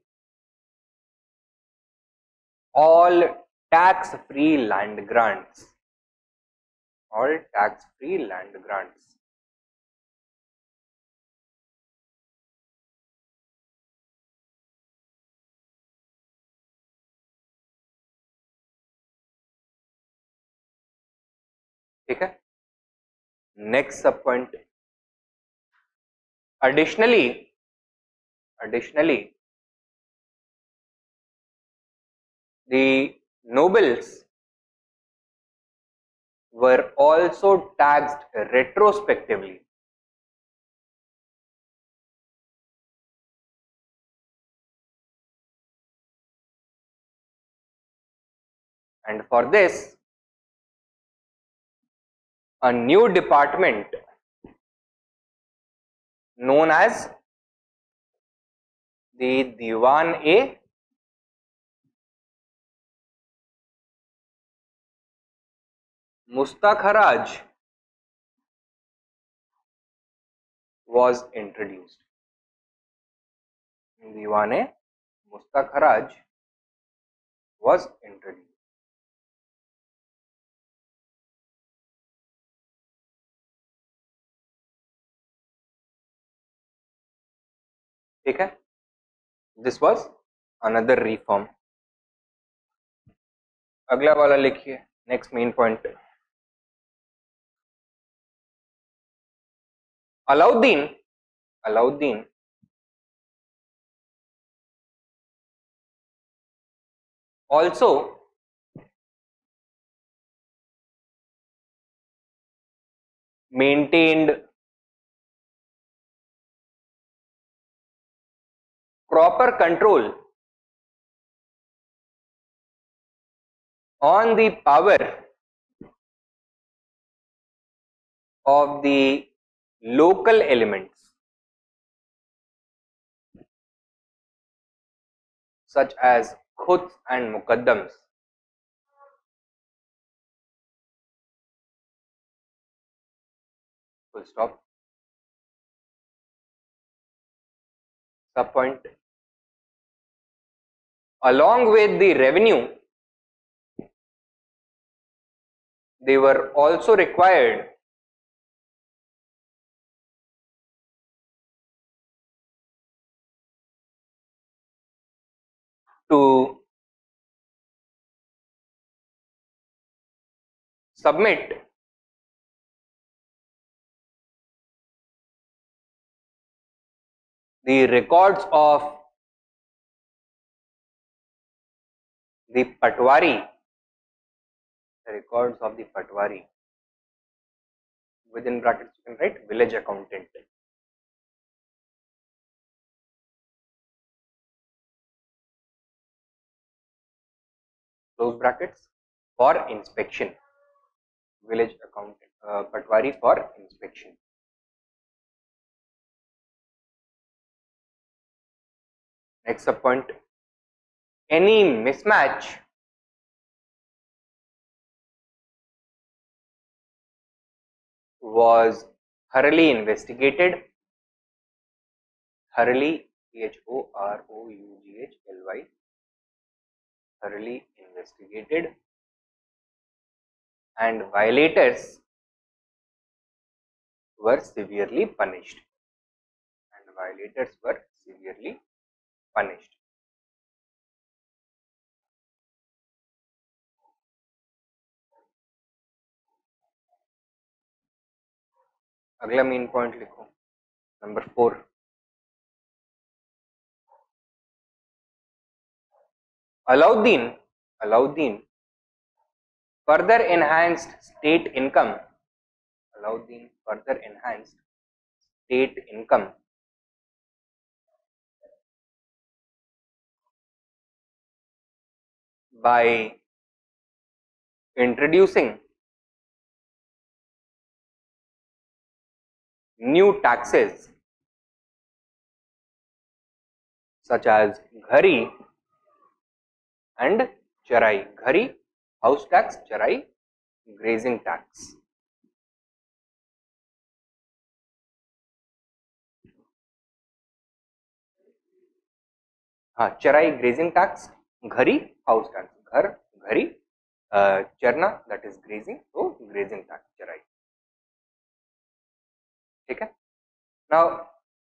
all tax-free land grants. ठीक है. Next subpoint. Additionally, the nobles were also taxed retrospectively. And for this, a new department known as the Diwan-e Mustakharaj was introduced. Diwan-e Mustakharaj was introduced. ठीक है. This was another reform. अगला वाला लिखिए. Next main point. Alauddin also maintained proper control on the power of the local elements such as khuts and muqaddams. Full stop. Subpoint. Along with the revenue, they were also required to submit the records of the patwari, within brackets you can write village accountant. Close brackets, for inspection, village accountant, patwari for inspection. Next sub point, any mismatch was thoroughly investigated, thoroughly, thoroughly, thoroughly investigated, and violators were severely punished, and violators were severely punished. अगला main point लिखो, number 4, Alauddin further enhanced state income. Alauddin further enhanced state income by introducing new taxes such as ghari and charai. Ghari, house tax, charai, grazing tax. हाँ, charai grazing tax, ghari house tax, घर ghari, चरना that is grazing, so grazing tax, charai. ठीक है. Now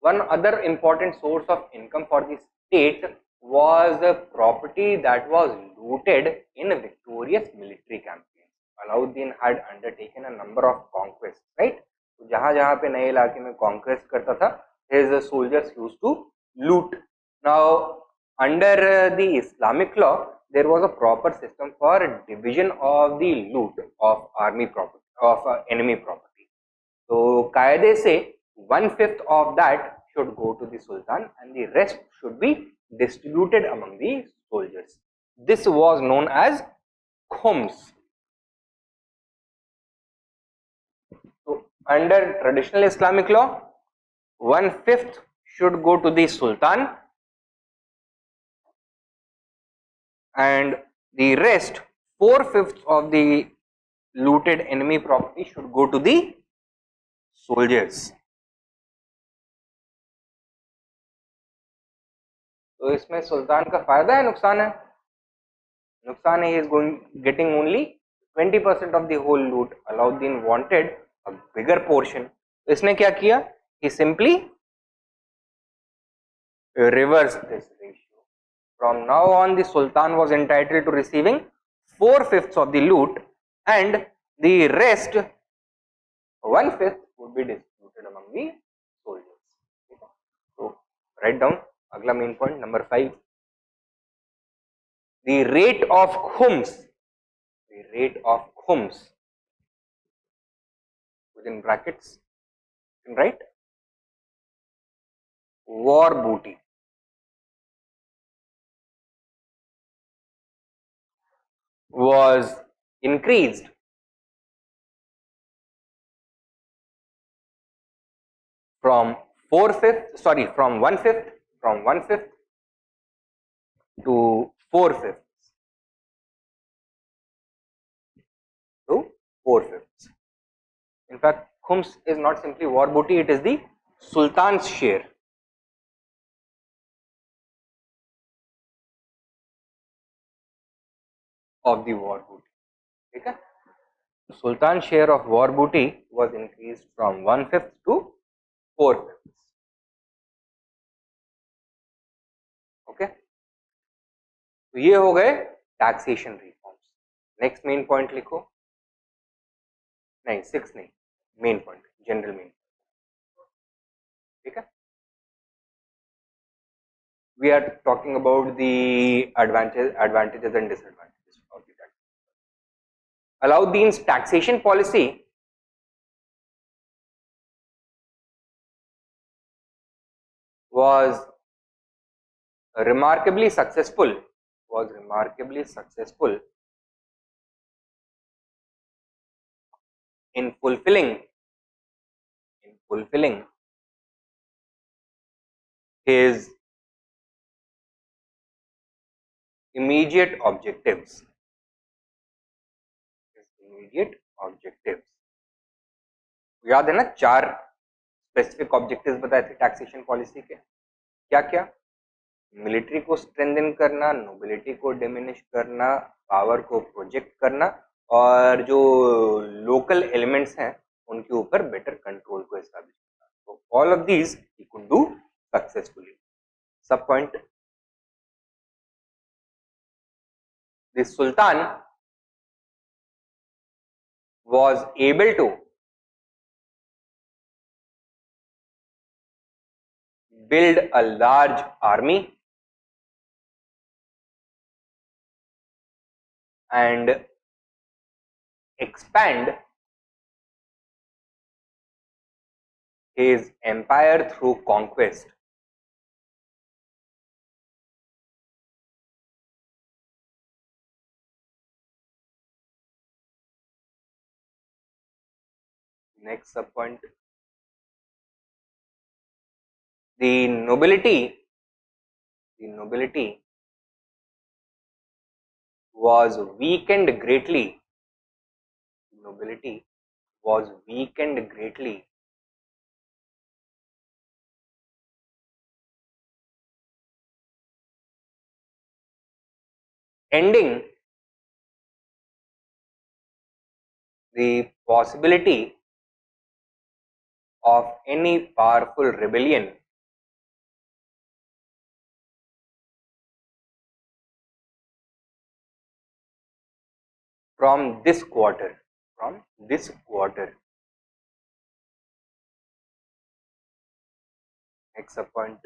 one other important source of income for the state was the property that was looted in victorious military campaigns. Alauddin had undertaken a number of conquests, right? तो जहां जहां पे नए इलाके में conquest करता था, his soldiers used to loot. Now under the Islamic law, there was a proper system for division of the loot of army property, of enemy property. तो कायदे से 1/5 of that should go to the Sultan and the rest should be distributed among the soldiers. This was known as khums. So under traditional Islamic law, 1/5 should go to the Sultan and the rest 4/5 of the looted enemy property should go to the soldiers. तो इसमें सुल्तान का फायदा है, नुकसान है? नुकसान है, he is getting only 20% of the whole loot. Alauddin wanted a bigger portion. तो इसने क्या किया? He simply reversed this ratio. From now on, the Sultan was entitled to receiving 4/5 of the loot, and the rest 1/5 would be distributed among the soldiers. So write down. अगला main point number 5, the rate of khums, the rate of khums within brackets you can write war booty, was increased from 1/5 to 4/5 to 4/5. In fact, khums is not simply war booty, it is the Sultan's share. Of the war booty. Okay? Sultan's share of war booty was increased from 1/5 to 4/5. Okay, तो ये हो गए taxation reforms. Next main point लिखो, नहीं 6 नहीं, main point, general main. ठीक है, we are talking about the advantages and disadvantages of the tax. Alauddin's taxation policy was remarkably successful was remarkably successful in fulfilling his immediate objectives. याद है ना, 4 specific objectives बताए थे taxation policy के, क्या क्या? मिलिट्री को स्ट्रेंथन करना, नोबिलिटी को डिमिनिश करना, पावर को प्रोजेक्ट करना, और जो लोकल एलिमेंट्स हैं उनके ऊपर बेटर कंट्रोल को एस्टैब्लिश करना. तो all of these he could do successfully. Sub point, the सुल्तान was able to build a large army and expand his empire through conquest. Next sub point, the nobility was weakened greatly. Nobility was weakened greatly ending the possibility of any powerful rebellion from this quarter. Next sub point,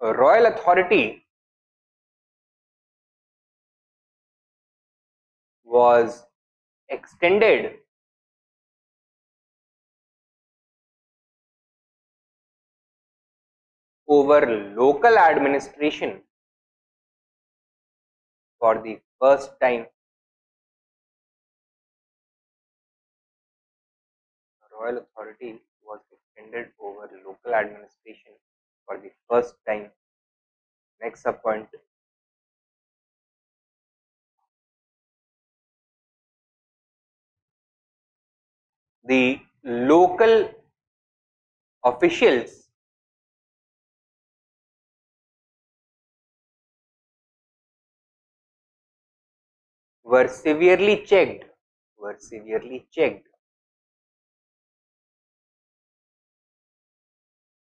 a royal authority was extended over local administration for the first time. Royal authority was extended over local administration for the first time. Next sub point, the local officials were severely checked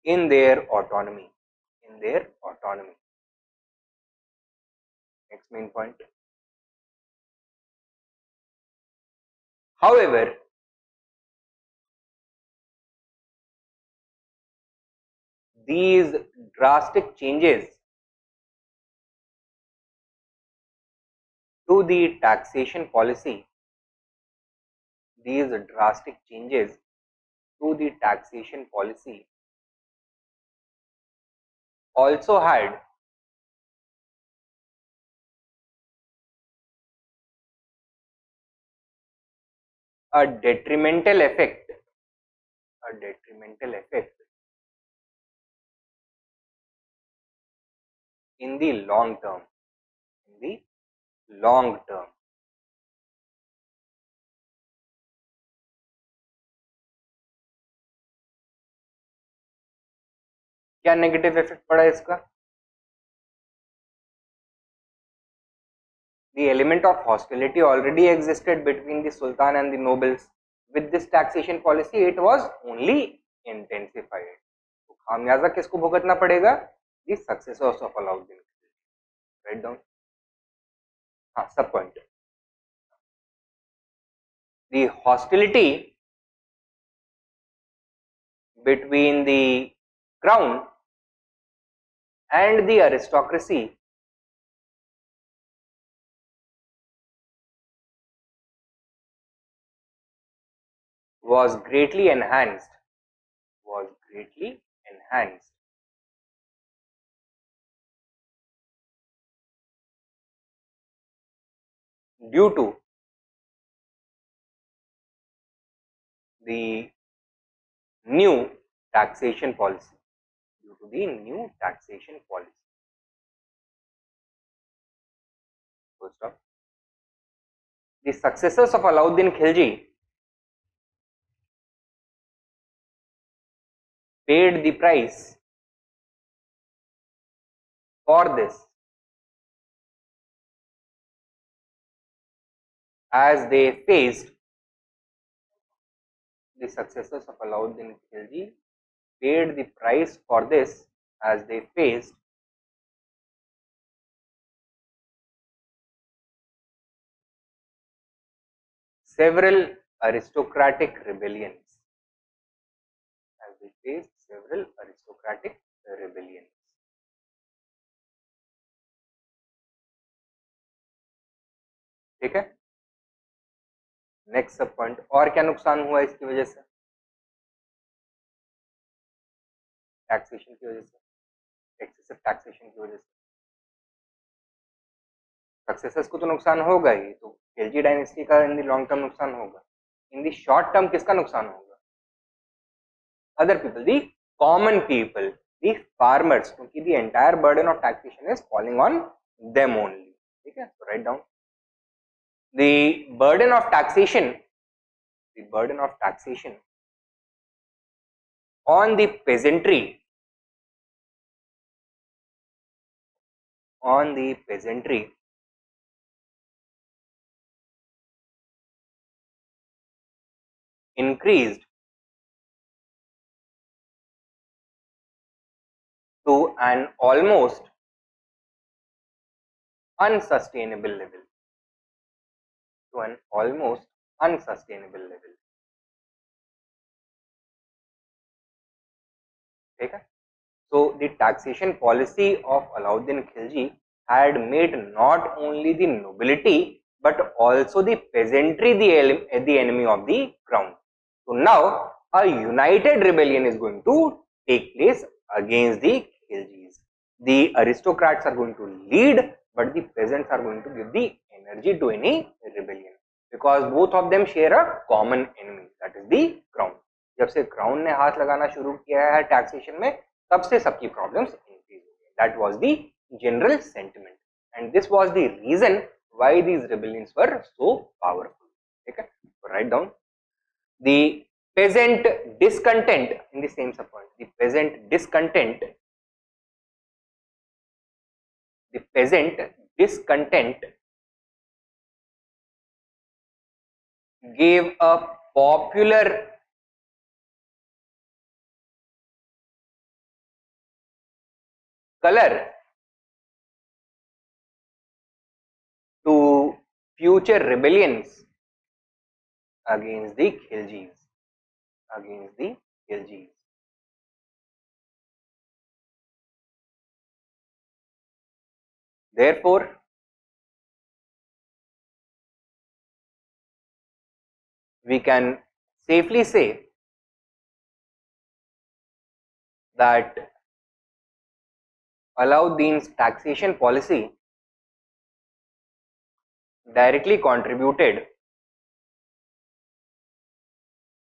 in their autonomy. Next main point, however, these drastic changes to the taxation policy also had a detrimental effect in the long term. क्या negative effect पड़ा इसका? The element of hostility already existed between the Sultan and the nobles. With this taxation policy, it was only intensified. तो खामियाजा किसको भुगतना पड़ेगा? The successors of Alauddin. Write down. हाँ, सब point. The hostility between the crown and the aristocracy was greatly enhanced greatly enhanced. Due to the new taxation policy. Due to the new taxation policy. Full stop. The successors of Alauddin Khilji paid the price for this as they faced the successors of Alauddin Khilji paid the price for this as they faced several aristocratic rebellions. As they faced several aristocratic rebellions. ठीक है, next सब point, और क्या नुकसान हुआ इसकी वजह से? टैक्सेशन की वजह से, एक्सेसिव टैक्सेशन की वजह से सक्सेसर्स को तो नुकसान होगा ही, तो खिलजी डायनेस्टी का इन द लॉन्ग टर्म नुकसान होगा. इन द शॉर्ट टर्म किसका नुकसान होगा? Other people, the common people, the farmers, क्योंकि the entire burden of taxation is falling on them only. ठीक है, तो write down the burden of taxation on the peasantry increased to an almost unsustainable level. ठीक है, so the taxation policy of Alauddin Khilji had made not only the nobility but also the peasantry the enemy of the crown. So now a united rebellion is going to take place against the Khiljis. The aristocrats are going to lead, but the peasants are going to give the energy to any rebellion, because both of them share a common enemy, that is the crown. जब से crown ने हाथ लगाना शुरू किया है taxation में, तब से सबकी प्रॉब्लम्स इंक्रीज हो गई. That was the general sentiment and this was the reason why these rebellions were so powerful. ठीक है, write down the peasant discontent in the same subpoint. The peasant discontent gave a popular color to future rebellions against the Khiljis. Therefore, we can safely say that Alauddin's taxation policy directly contributed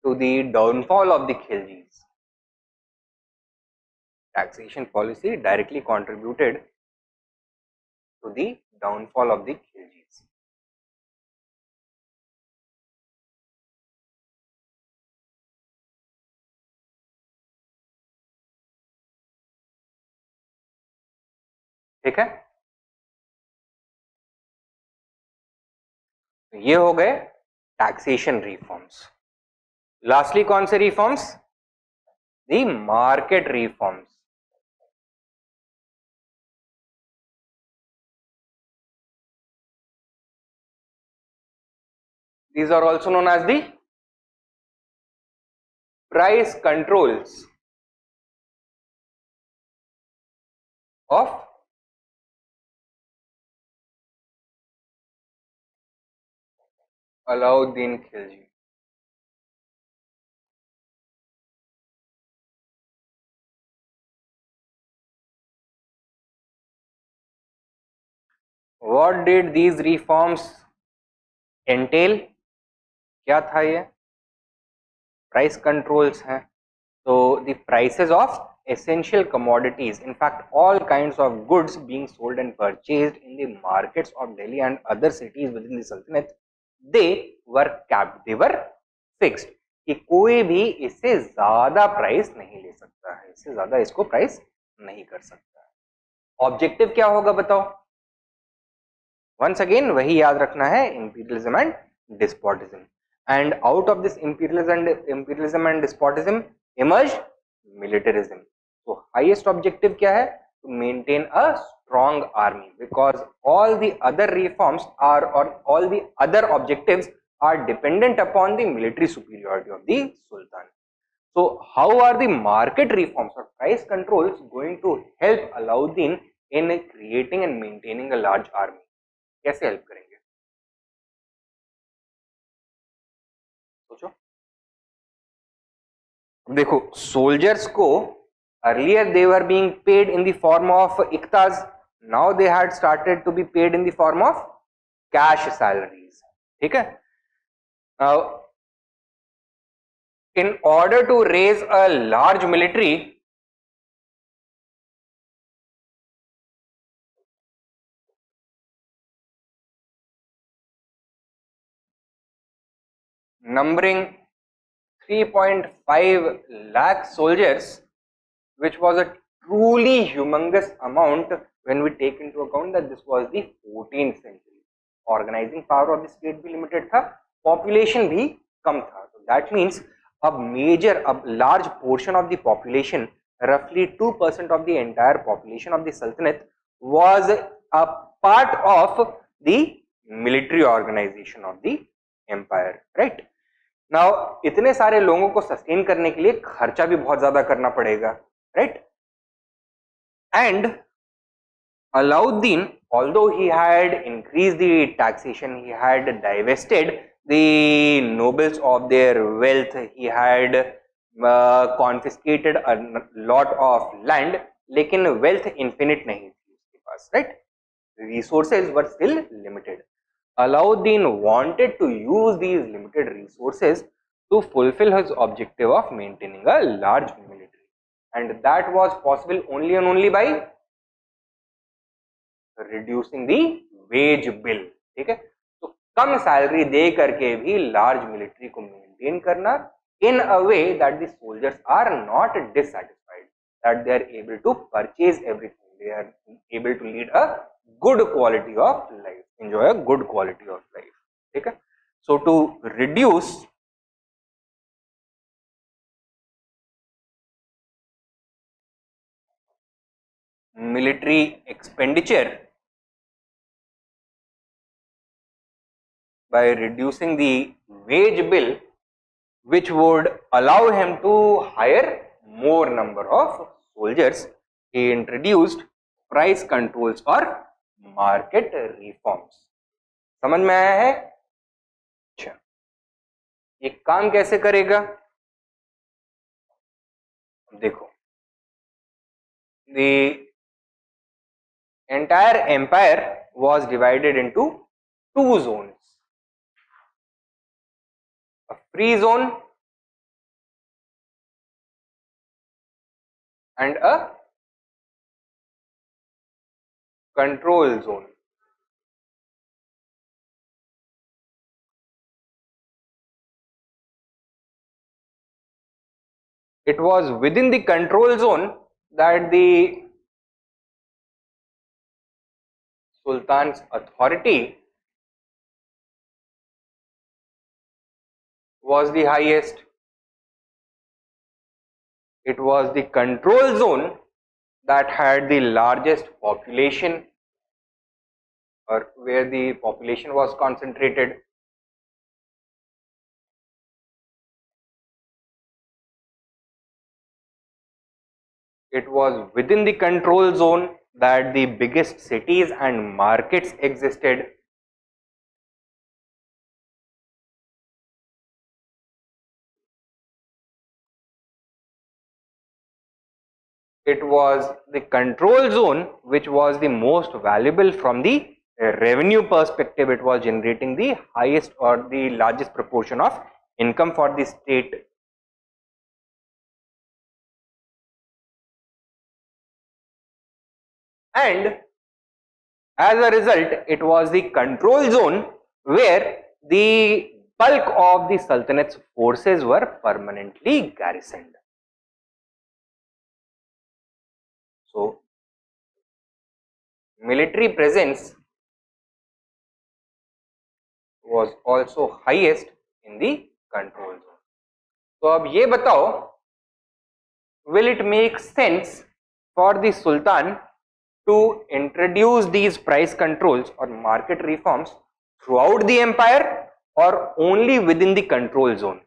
to the downfall of the Khiljis. Taxation policy directly contributed to the downfall of the Khiljis. ठीक है, ये हो गए taxation reforms. Lastly कौन से reforms? The market reforms. These are also known as the price controls of Alauddin Khilji. What did these reforms entail? क्या था ये? Price controls हैं. So the prices of essential commodities, in fact all kinds of goods being sold and purchased in the markets of Delhi and other cities within the Sultanate, they were capped, they were fixed, कि कोई भी इससे ज्यादा price नहीं ले सकता है, इससे ज्यादा इसको प्राइस नहीं कर सकता है. ऑब्जेक्टिव क्या होगा बताओ? वंस अगेन वही याद रखना है, imperialism and despotism. And out of this imperialism and despotism emerged militarism. So highest objective क्या है? To maintain a strong army, because all the other reforms are, or all the other objectives are dependent upon the military superiority of the sultan. So how are the market reforms or price controls going to help Alauddin in creating and maintaining a large army? कैसे help करेंगे? सोचो. देखो, soldiers को earlier they were being paid in the form of इक्ताज, now they had started to be paid in the form of cash salaries. ठीक है. Now in order to raise a large military, numbering 3.5 lakh soldiers, which was a truly humongous amount when we take into account that this was the 14th century. Organizing power of the state भी limited था, population भी कम था. So that means a large portion of the population, roughly 2% of the entire population of the Sultanate, was a part of the military organization of the empire, right? Now इतने सारे लोगों को sustain करने के लिए खर्चा भी बहुत ज्यादा करना पड़ेगा, right? And Alauddin, although he had increased the taxation, he had divested the nobles of their wealth, he had confiscated a lot of land, लेकिन wealth infinite नहीं थी उसके पास, right? Resources were still limited. Alauddin wanted to use these limited resources to fulfill his objective of maintaining a large military, and that was possible only and only by reducing the wage bill. ठीक है. तो कम salary दे करके भी large military को maintain करना in a way that the soldiers are not dissatisfied, that they are able to purchase everything, they are able to lead a good quality of life, enjoy a good quality of life. ठीक है. So to reduce military expenditure by reducing the wage bill, which would allow him to hire more number of soldiers, he introduced price controls or market reforms. समझ में आया है? अच्छा, ये काम कैसे करेगा? देखो, the entire empire was divided into two zones, a free zone and a control zone. It was within the control zone that the Sultan's authority was the highest. It was the control zone that had the largest population, or where the population was concentrated. It was within the control zone that the biggest cities and markets existed. It was the control zone which was the most valuable from the revenue perspective, it was generating the highest or the largest proportion of income for the state. And as a result, it was the control zone where the bulk of the Sultanate's forces were permanently garrisoned. So, military presence was also highest in the control zone. तो अब ये बताओ, will it make sense for the Sultan to introduce these price controls or market reforms throughout the empire or only within the control zone?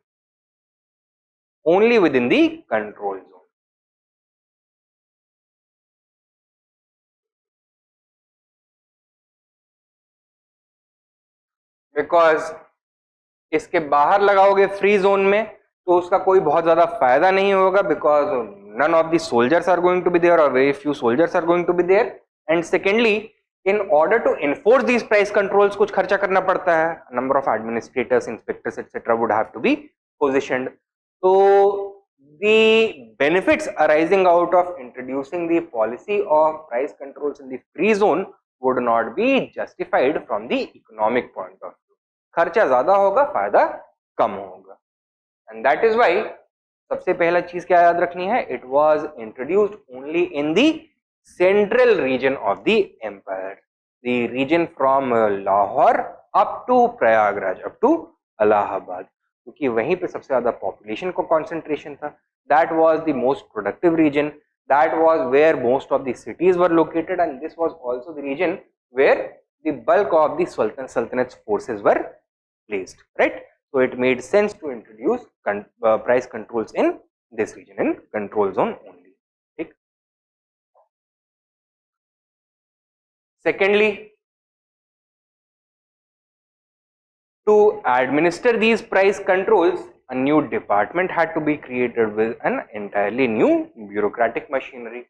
Only within the control zone. Because इसके बाहर लगाओगे free zone में तो उसका कोई बहुत ज्यादा फायदा नहीं होगा, because none of the soldiers are going to be there or very few soldiers are going to be there. And secondly, in order to enforce these price controls कुछ खर्चा करना पड़ता है, number of administrators, inspectors etc. would have to be positioned. So the benefits arising out of introducing the policy of price controls in the free zone would not be justified from the economic point of view. खर्चा ज्यादा होगा, फायदा कम होगा. And that is why सबसे पहला चीज क्या याद रखनी है, it was introduced only in the central region of the empire, the region from Lahore up to Prayagraj, up to Allahabad, क्योंकि वहीं पे सबसे ज्यादा population को concentration था. That was the most productive region, that was where most of the cities were located, and this was also the region where the bulk of the Sultanate's forces were placed, right? So it made sense to introduce price controls in this region, in control zone only. Okay. Secondly, to administer these price controls, a new department had to be created with an entirely new bureaucratic machinery.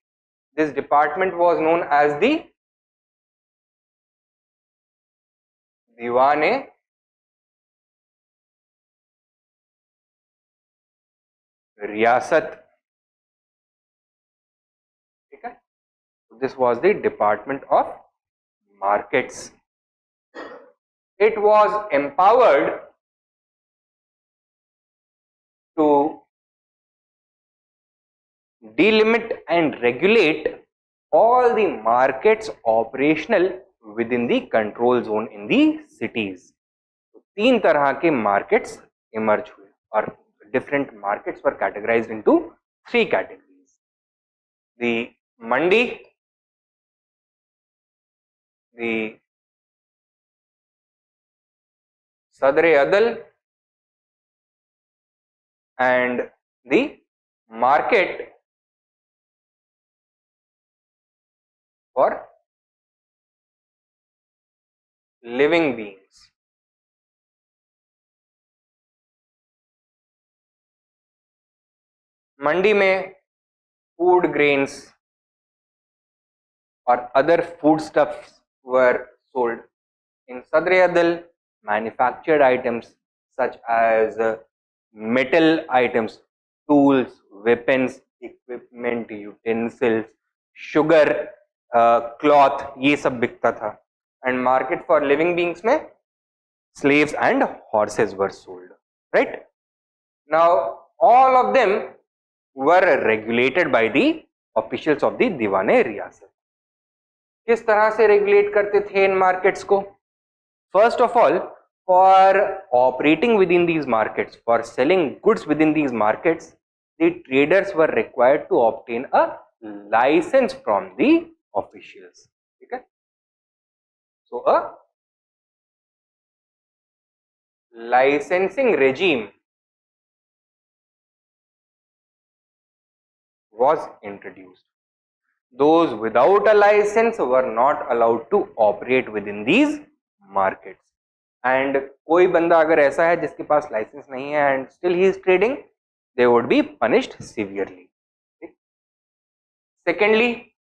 This department was known as the Diwan-e Riyasat. Okay. This was the Department of Markets. It was empowered to delimit and regulate all the markets operational within the control zone in the cities. तीन तरह के markets emerge हुए, और different markets were categorized into three categories: the mandi, the sadr-e-adl, and the market for living beings. मंडी में food grains or other foodstuffs were sold. In sadr-e-adl, manufactured items such as metal items, tools, weapons, equipment, utensils, sugar, cloth, ये सब बिकता था. And market for living beings में slaves and horses were sold, right? Now all of them were regulated by the officials of the Diwan-e Riyasat. किस तरह से regulate करते थे इन मार्केट्स को? First of all, for operating within these markets, for selling goods within these markets, the traders were required to obtain a license from the officials. Okay? So a licensing regime was introduced. Those without a license were not allowed to operate within these markets. And कोई बंदा अगर ऐसा है जिसके पास licence नहीं है and still he is trading, they would be punished severely. Okay? Secondly,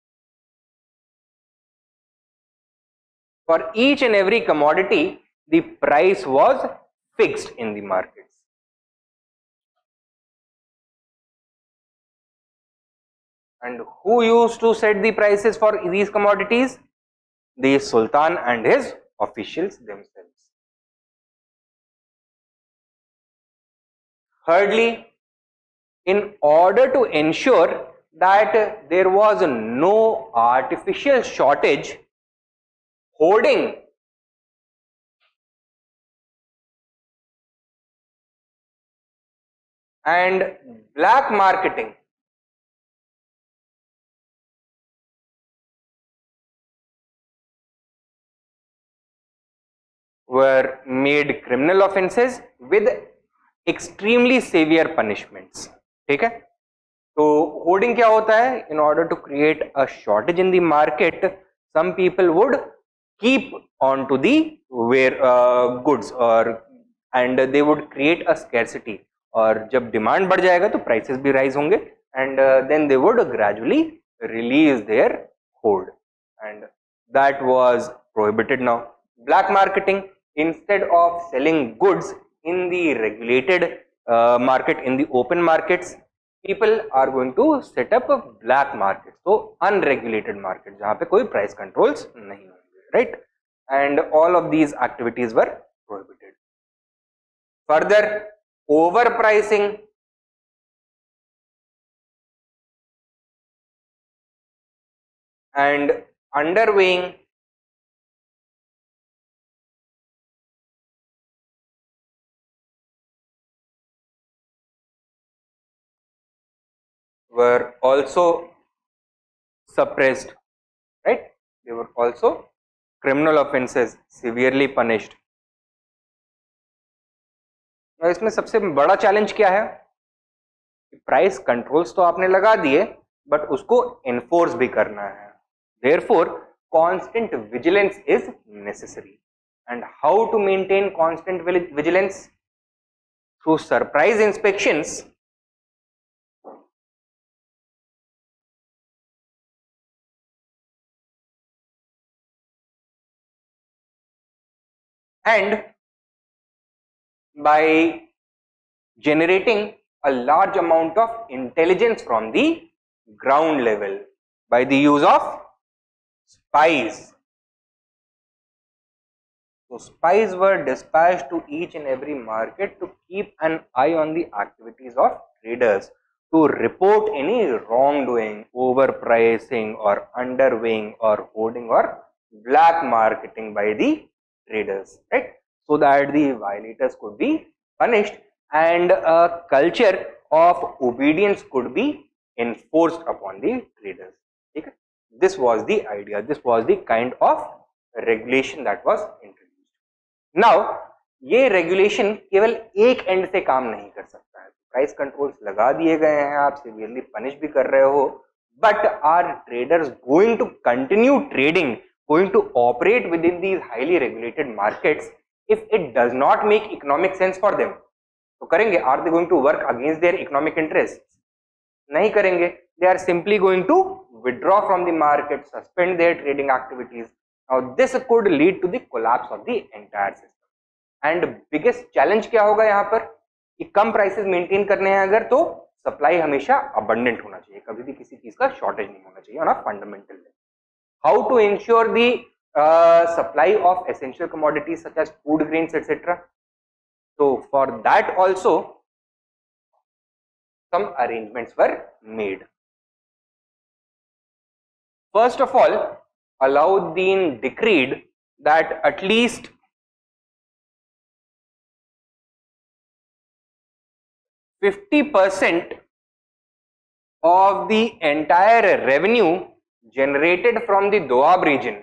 For each and every commodity, the price was fixed in the markets. And who used to set the prices for these commodities? The Sultan and his officials themselves. Thirdly, in order to ensure that there was no artificial shortage, hoarding and black marketing were made criminal offenses with extremely severe punishments. ठीक है, तो hoarding क्या होता है? In order to create a shortage in the market, some people would keep on to the goods and they would create a scarcity, और जब demand बढ़ जाएगा तो prices भी rise होंगे, and then they would gradually release their hoard, and that was prohibited now. Black marketing, instead of selling goods in the regulated market, in the open markets, people are going to set up a black market, so unregulated market जहाँ पे कोई price controls नहीं होंगे, right? And all of these activities were prohibited. Further, overpricing and underweighing were also suppressed, right? They were also criminal offenses, severely punished. और इसमें सबसे बड़ा challenge क्या है? प्राइस कंट्रोल्स तो आपने लगा दिए, बट उसको एनफोर्स भी करना है. Therefore, constant vigilance is necessary. And how to maintain constant vigilance? Through surprise inspections and by generating a large amount of intelligence from the ground level by the use of spies. So spies were dispatched to each and every market to keep an eye on the activities of traders, to report any wrongdoing, overpricing or underweighing or hoarding or black marketing by the traders, right? So that the violators could be punished and a culture of obedience could be enforced upon the traders. Okay? This was the idea, this was the kind of regulation that was introduced. Now, ये regulation केवल एक and से काम नहीं कर सकता है. Price controls लगा दिए गए हैं, आप सिवियरली पनिश भी कर रहे हो, but are traders going to continue trading, going to operate within these highly regulated markets if it does not make economic sense for them? तो करेंगे? Are they going to work against their economic interest? नहीं करेंगे. They are simply going to withdraw from the market, suspend their trading activities. Now this could lead to the collapse of the entire system. And biggest challenge क्या होगा यहाँ पर कि कम prices maintain करने हैं अगर, तो supply हमेशा abundant होना चाहिए, कभी भी किसी चीज का shortage नहीं होना चाहिए on a fundamental level. How to ensure the supply of essential commodities such as food grains etc. So for that also some arrangements were made. First of all, Alauddin decreed that at least 50% of the entire revenue generated from the Doab region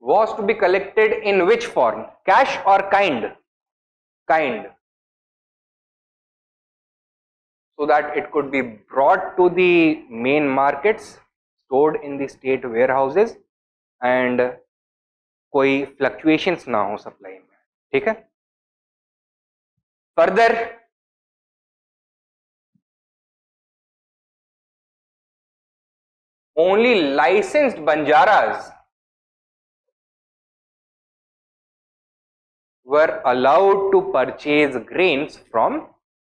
was to be collected in which form? Cash or kind? Kind. So that it could be brought to the main markets, stored in the state warehouses and कोई fluctuations ना हो supply में. ठीक है? Further, only licensed Banjaras were allowed to purchase grains from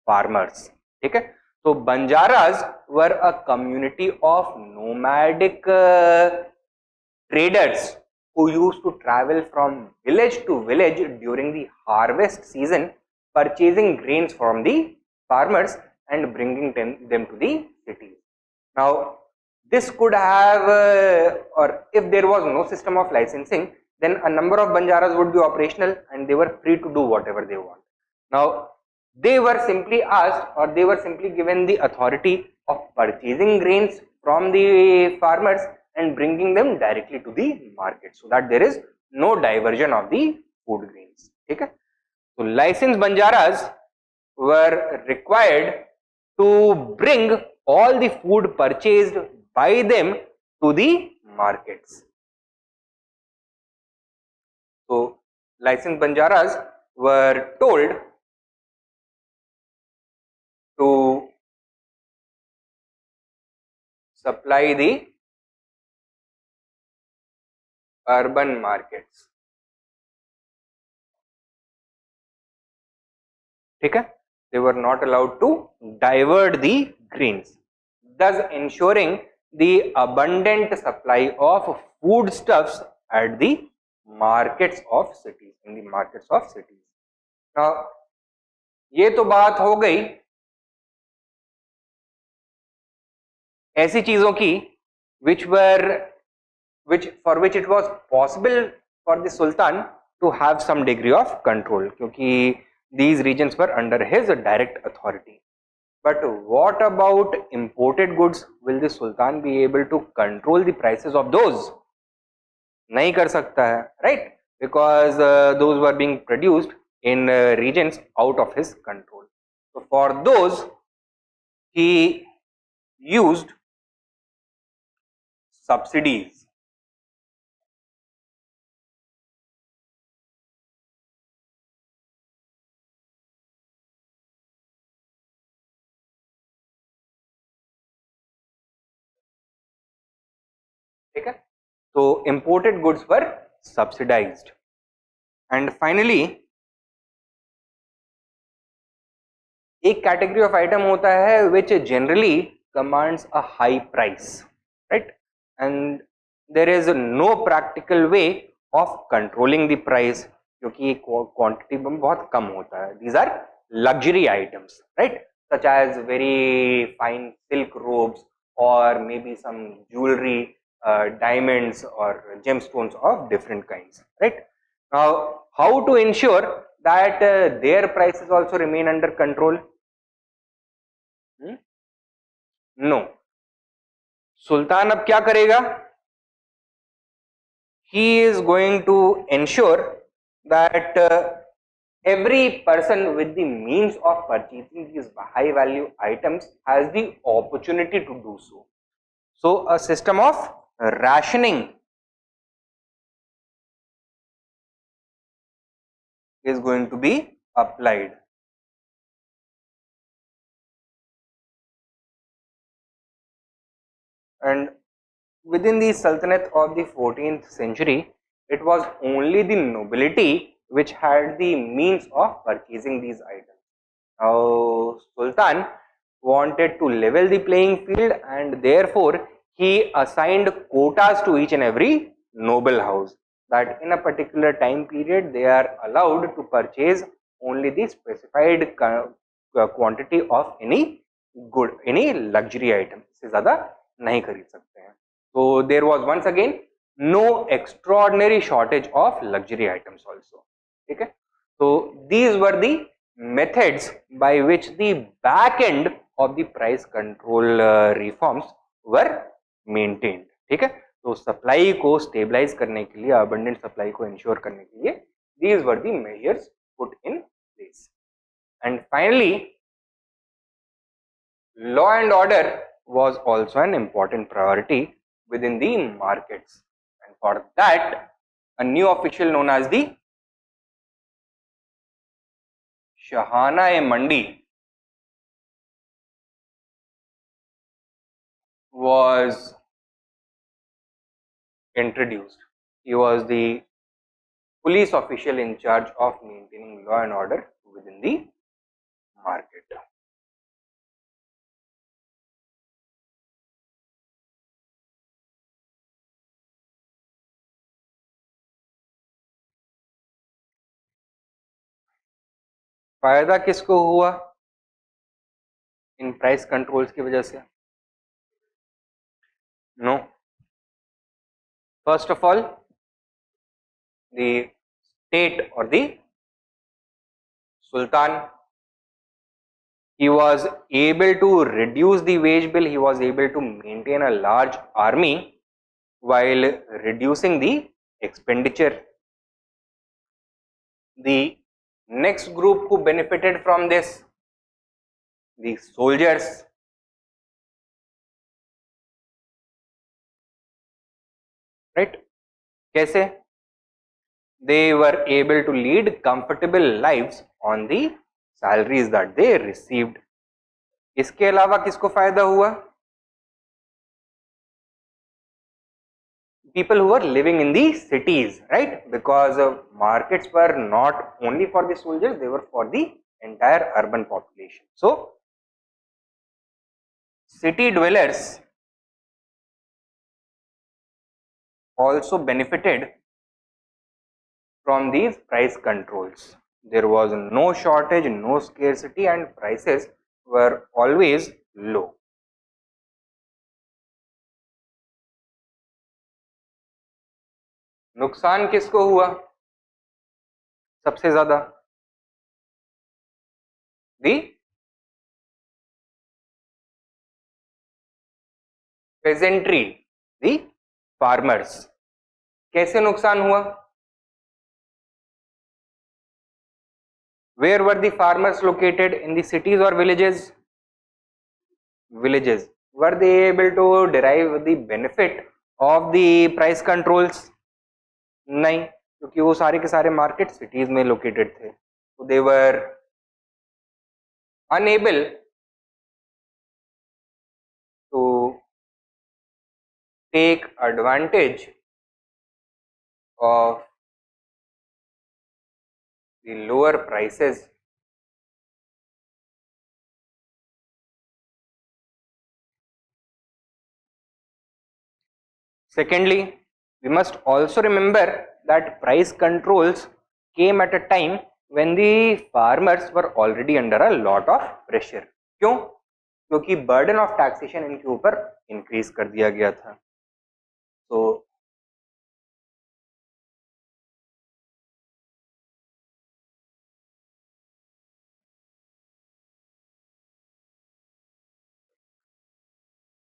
farmers. ठीक है, तो Banjaras were a community of nomadic traders who used to travel from village to village during the harvest season, purchasing grains from the farmers and bringing them to the cities. Now, this could have, or if there was no system of licensing, then a number of Banjaras would be operational and they were free to do whatever they want. Now, they were simply asked, or they were simply given the authority of purchasing grains from the farmers and bringing them directly to the market, so that there is no diversion of the food grains. Okay? So licensed Banjaras were required to bring all the food purchased by them to the markets. So licensed Banjaras were told to supply the urban markets. Okay? They were not allowed to divert the grains, thus ensuring the abundant supply of foodstuffs at the markets of cities, in the markets of cities. Now, ये तो बात हो गई ऐसी चीजों की which for which it was possible for the Sultan to have some degree of control, क्योंकि these regions were under his direct authority. But what about imported goods? Will the Sultan be able to control the prices of those? नहीं कर सकता है, right? Because those were being produced in regions out of his control. So for those, he used subsidies. Okay? So imported goods were subsidized. And finally, एक category of item होता है which generally commands a high price, right? And there is no practical way of controlling the price, क्योंकि quantity में बहुत कम होता है. These are luxury items, right? Such as very fine silk robes or maybe some jewelry, diamonds or gemstones of different kinds, right? Now, how to ensure that their prices also remain under control? No. Sultan अब क्या करेगा? He is going to ensure that every person with the means of purchasing these high value items has the opportunity to do so. So a system of rationing is going to be applied. And within the Sultanate of the 14th century, it was only the nobility which had the means of purchasing these items. Now, Sultan wanted to level the playing field, and therefore he assigned quotas to each and every noble house, that in a particular time period they are allowed to purchase only the specified quantity of any good, any luxury item. इससे ज़्यादा नहीं खरीद सकते हैं. So there was once again no extraordinary shortage of luxury items also. Okay, so these were the methods by which the back end of the price control reforms were maintained. ठीक है, तो supply को stabilise करने के लिए, abundant supply को ensure करने के लिए, these were the measures put in place. And finally, law and order was also an important priority within the markets, and for that a new official known as the Shahana-e-Mandi was introduced. He was the police official in charge of maintaining law and order within the market. फायदा किसको हुआ in price controls की वजह से? No. First of all, the state or the sultan, he was able to reduce the wage bill, he was able to maintain a large army while reducing the expenditure. The next group who benefited from this, the soldiers. Right? कैसे? They were able to lead comfortable lives on the salaries that they received. इसके अलावा किसको फायदा हुआ? People who were living in the cities, right? Because markets were not only for the soldiers, they were for the entire urban population. So city dwellers also benefited from these price controls. There was no shortage, no scarcity, and prices were always low. नुकसान किसको हुआ सबसे ज्यादा? दी pageantry, the farmers. कैसे नुकसान हुआ? Where were the farmers located? In the cities or villages? Villages. Were they able to derive the benefit of the price controls? नहीं, क्योंकि वो सारे के सारे मार्केट सिटीज में लोकेटेड थे. So they were unable to take advantage of the lower prices. Secondly, we must also remember that price controls came at a time when the farmers were already under a lot of pressure. क्यों? क्योंकि burden of taxation इनके ऊपर increase कर दिया गया था. So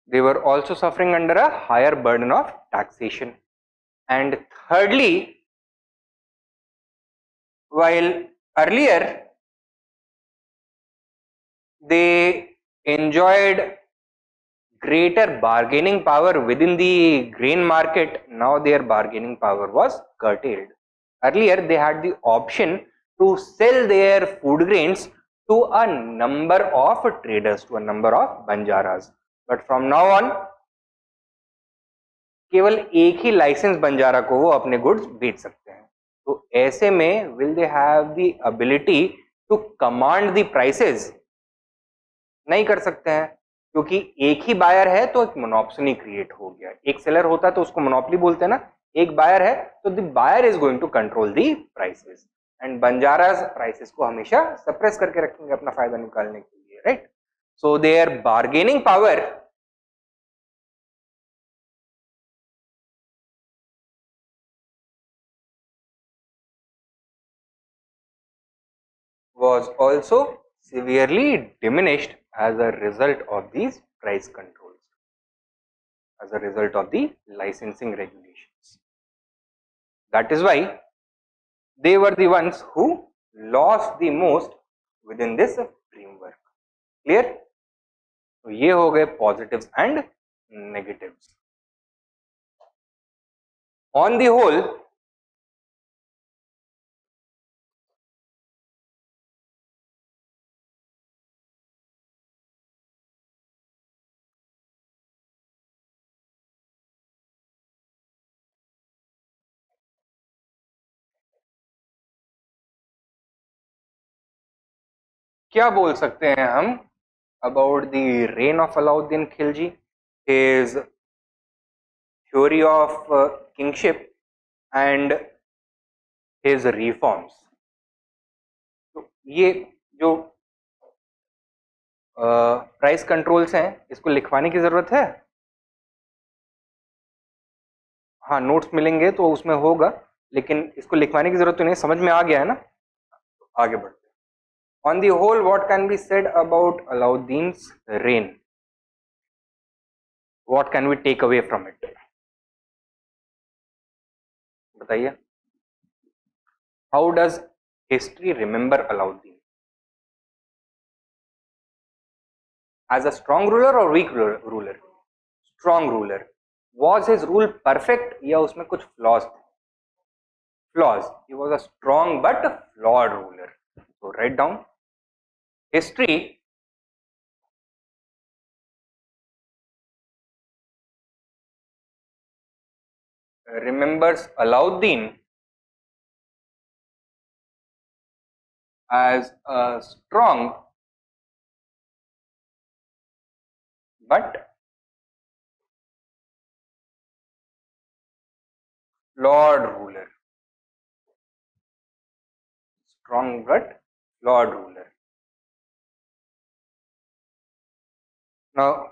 they were also suffering under a higher burden of taxation. And thirdly, while earlier they enjoyed greater bargaining power within the grain market, now their bargaining power was curtailed. Earlier they had the option to sell their food grains to a number of traders, to a number of banjaras. But from now on, केवल एक ही licence Banjara को वो अपने goods बेच सकते हैं. तो ऐसे में will they have the ability to command the prices? नहीं कर सकते हैं, क्योंकि एक ही बायर है तो एक मोनोपोली क्रिएट हो गया. एक सेलर होता है तो उसको मोनोपोली बोलते हैं ना. एक बायर है तो the buyer is going to control the prices, and Banjaras prices को हमेशा सप्रेस करके रखेंगे अपना फायदा निकालने के लिए. Right? So their bargaining power was also severely diminished as a result of these price controls, as a result of the licensing regulations. That is why they were the ones who lost the most within this framework. Clear? तो ये हो गए positives and negatives. On the whole, क्या बोल सकते हैं हम about the reign of Alauddin Khilji, his theory of kingship and his reforms? तो ये जो प्राइस कंट्रोल्स हैं, इसको लिखवाने की जरूरत है? हाँ, नोट्स मिलेंगे तो उसमें होगा, लेकिन इसको लिखवाने की जरूरत तो नहीं, समझ में आ गया है ना? आगे बढ़ते हैं। On the whole what can be said about Alauddin's reign? What can we take away from it? बताइए। How does history remember Alauddin? As a strong ruler और weak ruler? Strong ruler. Was his rule perfect या उसमें कुछ flaws थे? Flaws. He was a strong but flawed ruler. So write down, history remembers Alauddin as a strong but flawed ruler. Strong but flawed ruler. Now,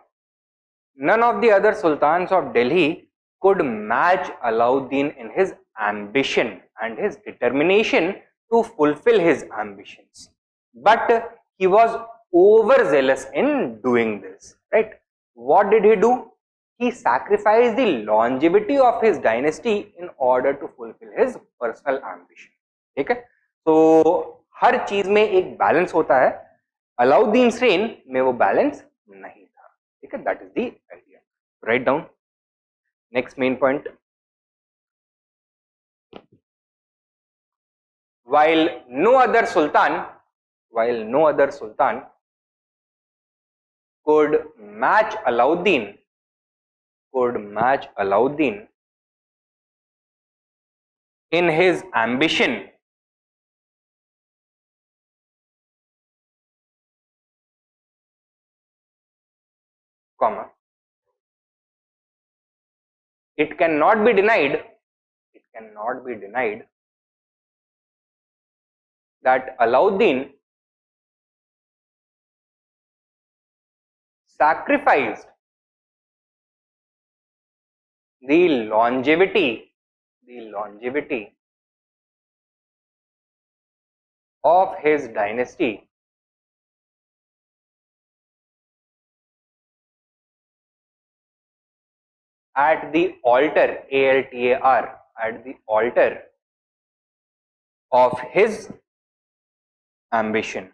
none of the other sultans of Delhi could match Alauddin in his ambition and his determination to fulfill his ambitions. But he was overzealous in doing this, right? What did he do? He sacrificed the longevity of his dynasty in order to fulfill his personal ambition. ठीक है? तो हर चीज में एक balance होता है, Alauddin rain में वो बैलेंस नहीं था। ठीक है, that is the idea. Write down next main point. while no other sultan could match Alauddin in his ambition, comma, it cannot be denied that Alauddin sacrificed the longevity of his dynasty at the altar, ALTAR, at the altar of his ambition.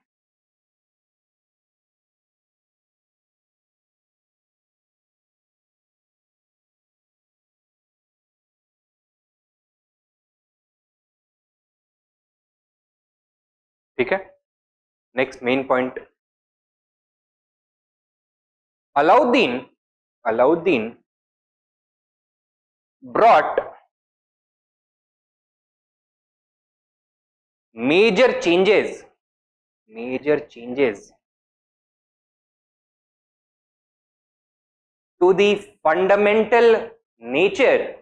ठीक है, next main point. Alauddin brought major changes to the fundamental nature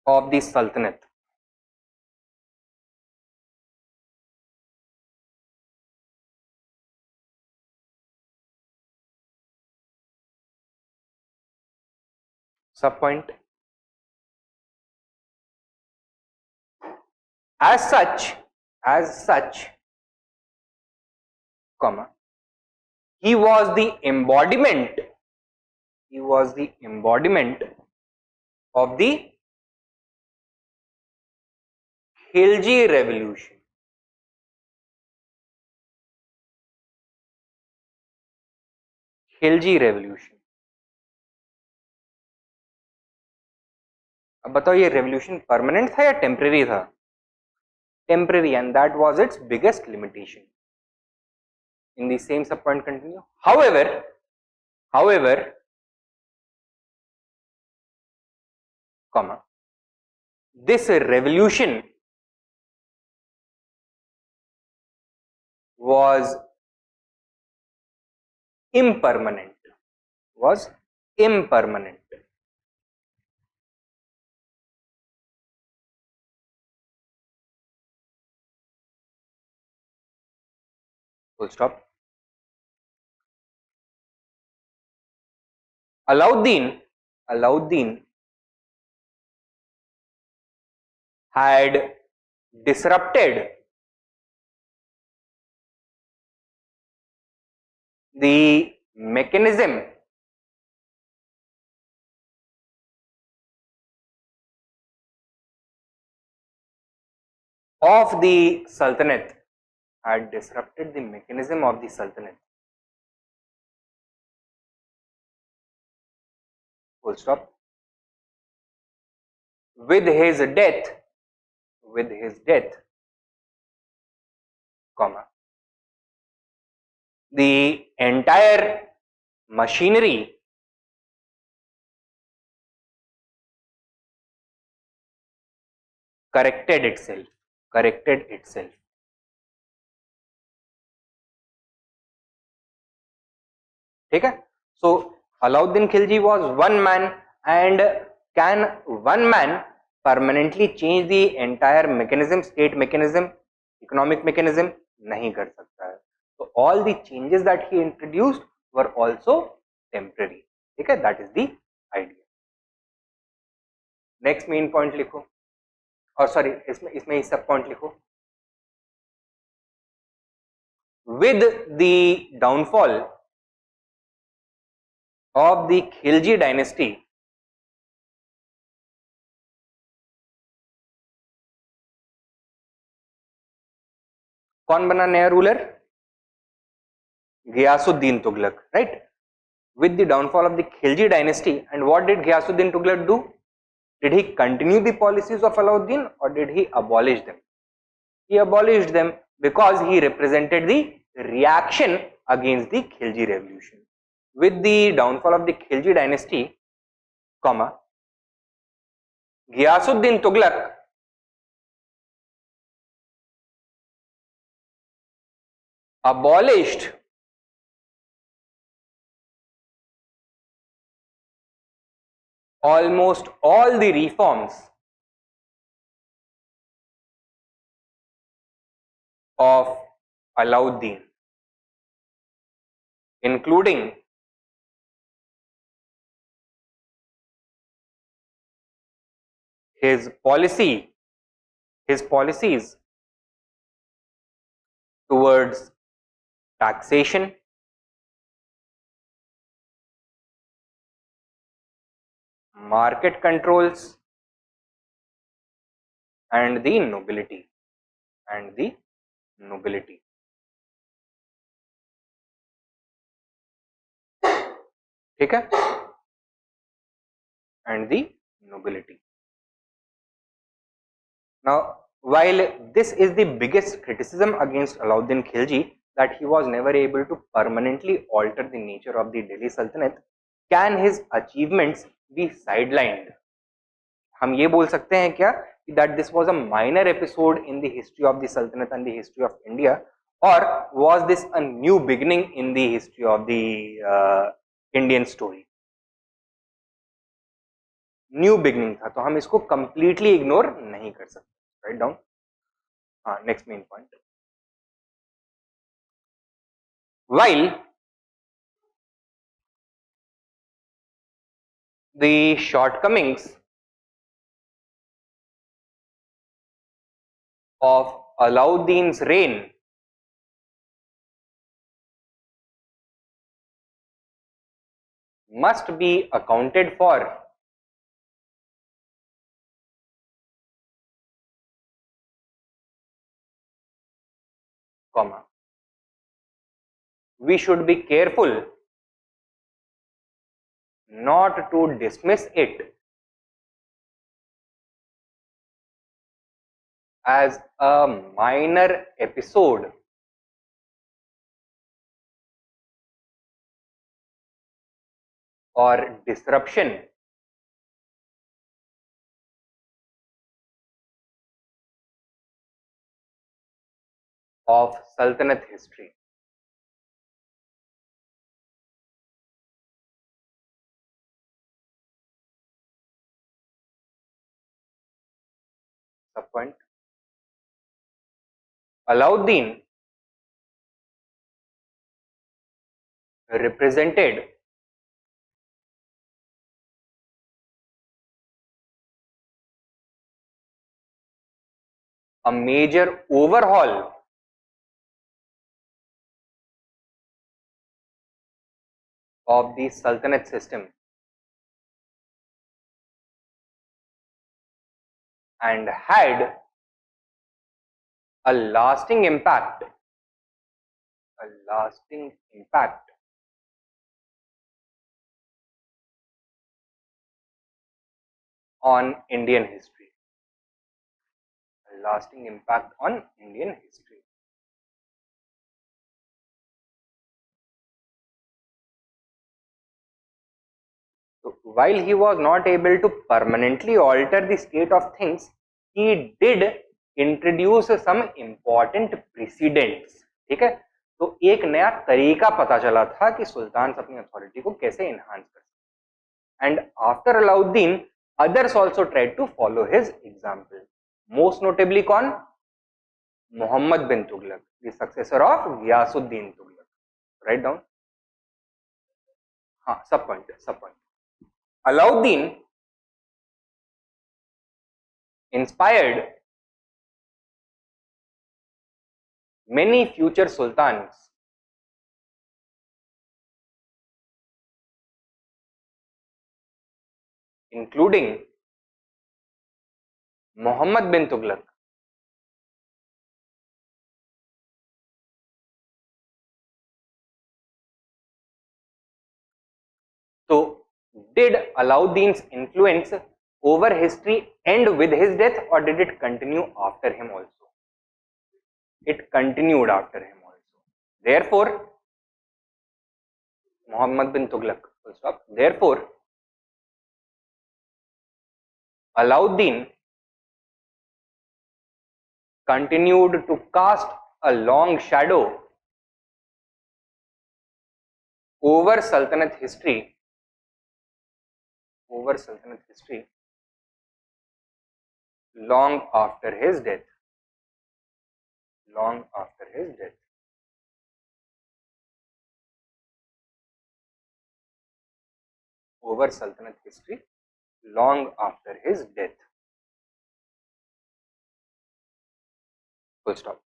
of the sultanate. Sub point. As such, comma, he was the embodiment of the Khilji revolution. अब बताओ, ये revolution permanent था या temporary था? Temporary, and that was it's biggest limitation. In the same subpoint continue. However, comma, this revolution was impermanent. Was impermanent. Full stop. Alauddin had disrupted the mechanism of the sultanate, had disrupted the mechanism of the sultanate. Full stop. With his death, comma, the entire machinery corrected itself. ठीक है. So Alauddin Khilji was one man, and can one man permanently change the entire mechanism, state mechanism, economic mechanism? नहीं कर सकता है. So all the changes that he introduced were also temporary. ठीक है, that is the idea. Next main point लिखो, और sorry इसमें ही सब पॉइंट लिखो. With the downfall of the Khilji dynasty, कौन बना नया ruler? Ghiyasuddin Tughlaq, right? With the downfall of the Khilji dynasty, and what did Ghiyasuddin Tughlaq do? Did he continue the policies of Alauddin, or did he abolish them? He abolished them, because he represented the reaction against the Khilji revolution. With the downfall of the Khilji dynasty, comma, Ghiyasuddin Tughlaq abolished almost all the reforms of Alauddin, including his policies towards taxation, market controls, and the nobility. ठीक है, and the nobility. Now, while this is the biggest criticism against Alauddin Khilji, that he was never able to permanently alter the nature of the Delhi Sultanate, can his achievements be sidelined? हम ये बोल सकते हैं क्या that this was a minor episode in the history of the Sultanate and the history of India, or was this a new beginning in the history of the Indian story? New beginning था, तो हम इसको completely ignore नहीं कर सकते. Write down. हाँ, next main point. while the shortcomings of Alauddin's reign must be accounted for, comma, we should be careful not to dismiss it as a minor episode or disruption of Sultanate history. Subpoint. Alauddin represented a major overhaul of the Sultanate system and had a lasting impact on Indian history. A lasting impact on Indian history. So while he was not able to permanently alter the state of things, he did introduce some important precedents. ठीक है, तो एक नया तरीका पता चला था कि सुल्तान अपनी अथॉरिटी को कैसे इनहांस कर सकते। And after Alauddin others also tried to follow his example. Most notably कौन? Muhammad bin Tughlaq, the successor of Ghiyasuddin Tughlaq. Write down. हाँ, सब point. Alauddin inspired many future sultans, including Muhammad bin Tughlaq. So, did Alauddin's influence over history end with his death, or did it continue after him also? It continued after him also. Therefore, Muhammad bin Tughlaq, full stop. Therefore, Alauddin continued to cast a long shadow over Sultanate history long after his death. Over Sultanate history long after his death. Full stop.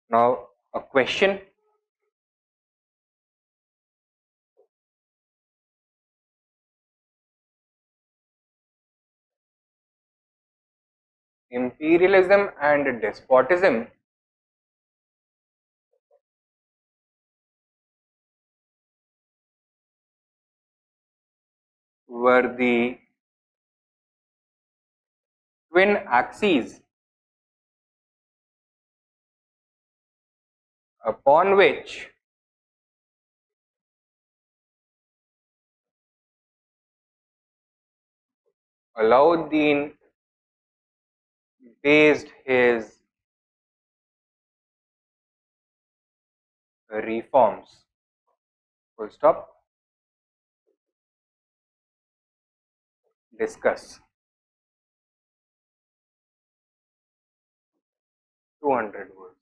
Now a question. Imperialism and despotism were the twin axes upon which Alauddin based his reforms. Full stop. Discuss. 200 words.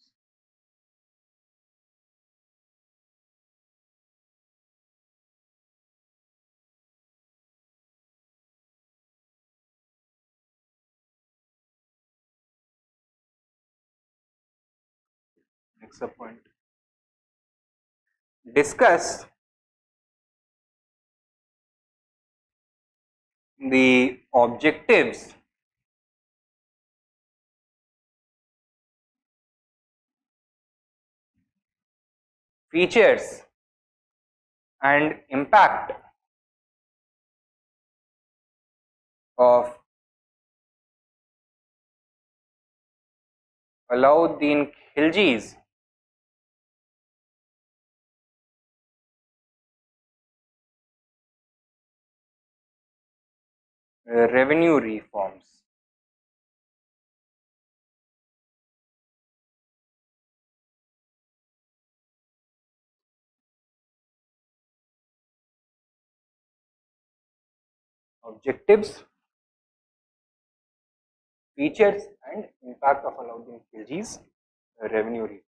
Next point. Discuss the objectives features and impact of Alauddin Khilji's revenue reforms. Objectives, features and impact of Alauddin Khilji's revenue reforms.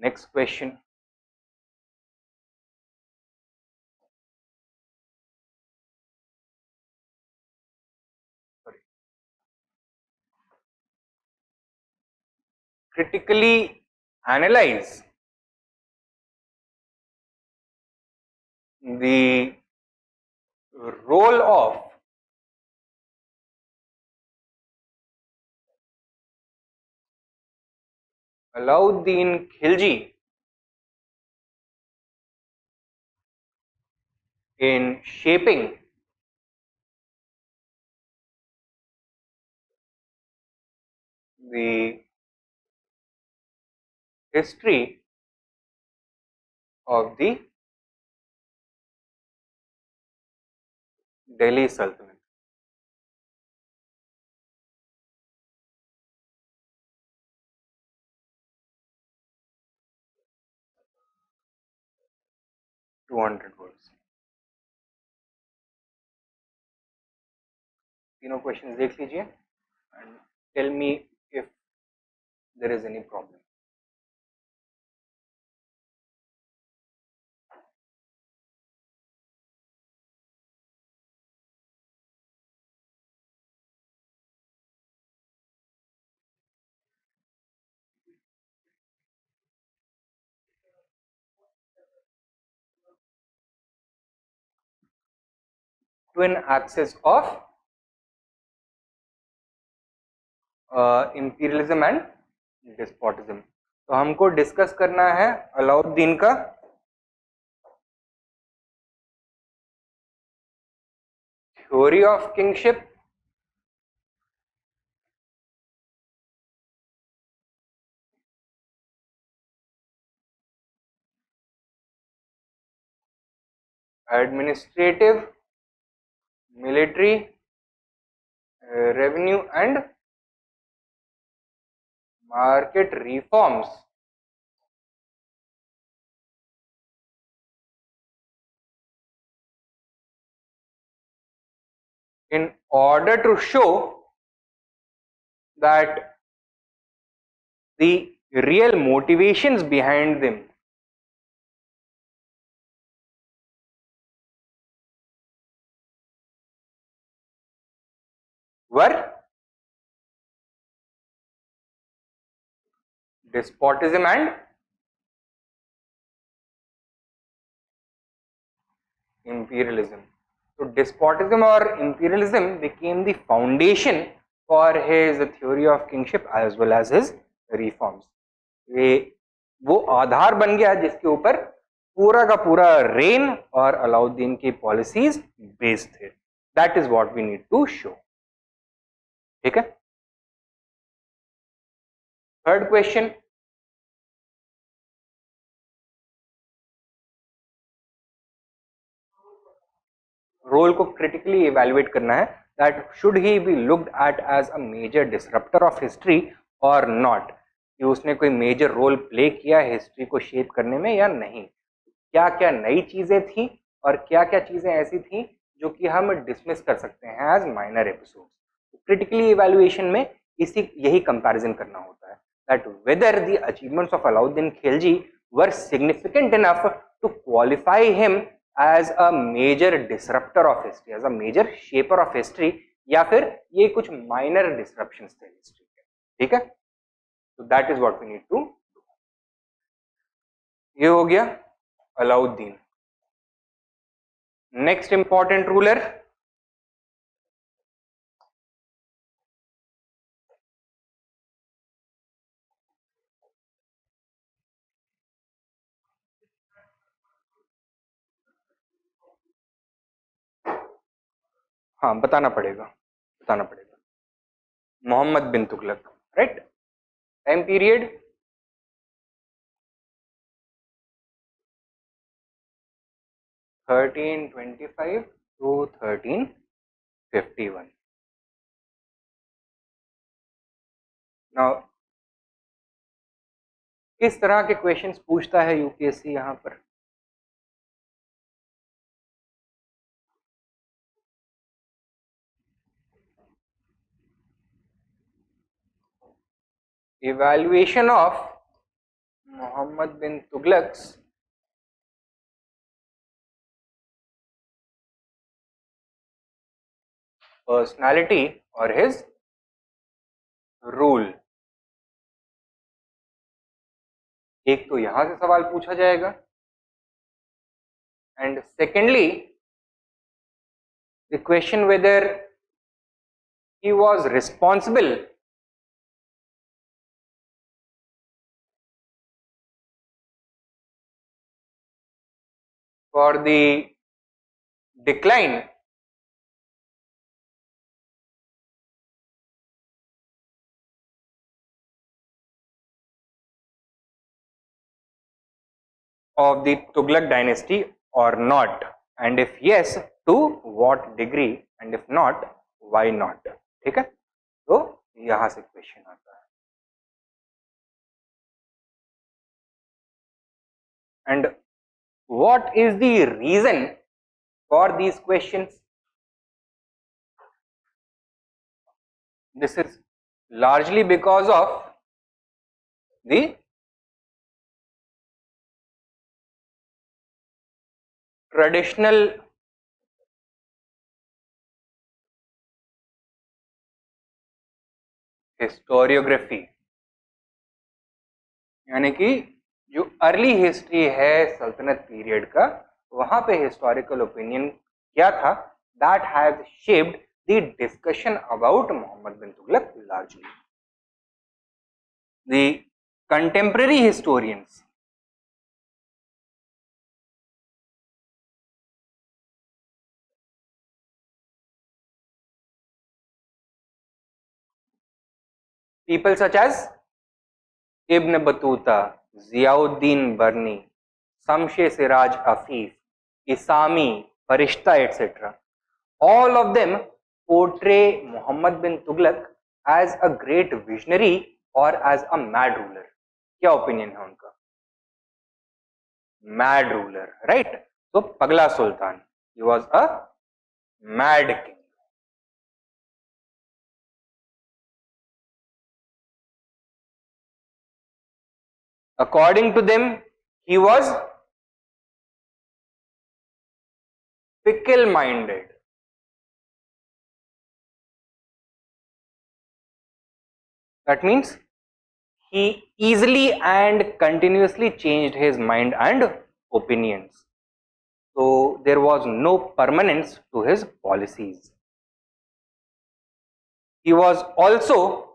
Next question. Sorry. Critically analyze the role of Alauddin Khilji in shaping the history of the Delhi Sultanate. $200. तीनों questions देख लीजिए and tell me if there is any problem. Twin axis of imperialism and despotism. तो हमको discuss करना है अलाउद्दीन का theory of kingship, administrative, military, revenue and market reforms in order to show that the real motivations behind them were despotism and imperialism. So despotism or imperialism became the foundation for his theory of kingship as well as his reforms. वो आधार बन गया जिसके ऊपर पूरा का पूरा rain और अलाउद्दीन की पॉलिसीज बेस्ड थे. That is what we need to show. ठीक है. थर्ड क्वेश्चन, रोल को क्रिटिकली इवैल्यूएट करना है. That should he be looked at as a major disruptor of history और नॉट, कि उसने कोई मेजर रोल प्ले किया हिस्ट्री को शेप करने में या नहीं. क्या क्या नई चीजें थी और क्या क्या चीजें ऐसी थी जो कि हम डिसमिस कर सकते हैं as minor episodes. Critically evaluation में यही कंपैरिजन करना होता है that whether the achievements of Alauddin Khilji were significant enough to qualify him as a major disruptor of history, as a major shaper of history, या फिर ये कुछ माइनर डिसरप्शंस थे हिस्ट्री के. ठीक है. So that is what we need to do. ये हो गया अलाउद्दीन. नेक्स्ट इंपॉर्टेंट रूलर हाँ बताना पड़ेगा Mohammad bin Tughlaq. Right. Time period 1325 to 1351. Now किस तरह के क्वेश्चंस पूछता है यूपीएससी यहां पर. evaluation of Muhammad bin Tughlaq's personality or his rule. एक तो यहां से सवाल पूछा जाएगा, and secondly the question whether he was responsible for the decline of the Tughlaq dynasty or not, and if yes, to what degree, and if not, why not. ठीक है, तो यहां से क्वेश्चन आता है. And what is the reason for these questions? This is largely because of the traditional historiography, यानी कि जो अर्ली हिस्ट्री है सल्तनत पीरियड का, वहां पे हिस्टोरिकल ओपिनियन क्या था, that has shaped the discussion about Mohammad bin Tughlaq largely. The contemporary historians people such as Ibn Battuta, Ziauddin Barni, Samshe Siraj Afif, Isami, Farishta, etc. All of them portray Muhammad bin Tughlaq as a great visionary or as a mad ruler. क्या opinion है उनका? Mad ruler, right? So Pagla Sultan, he was a mad king. According to them, he was fickle-minded. That means he easily and continuously changed his mind and opinions. So there was no permanence to his policies. He was also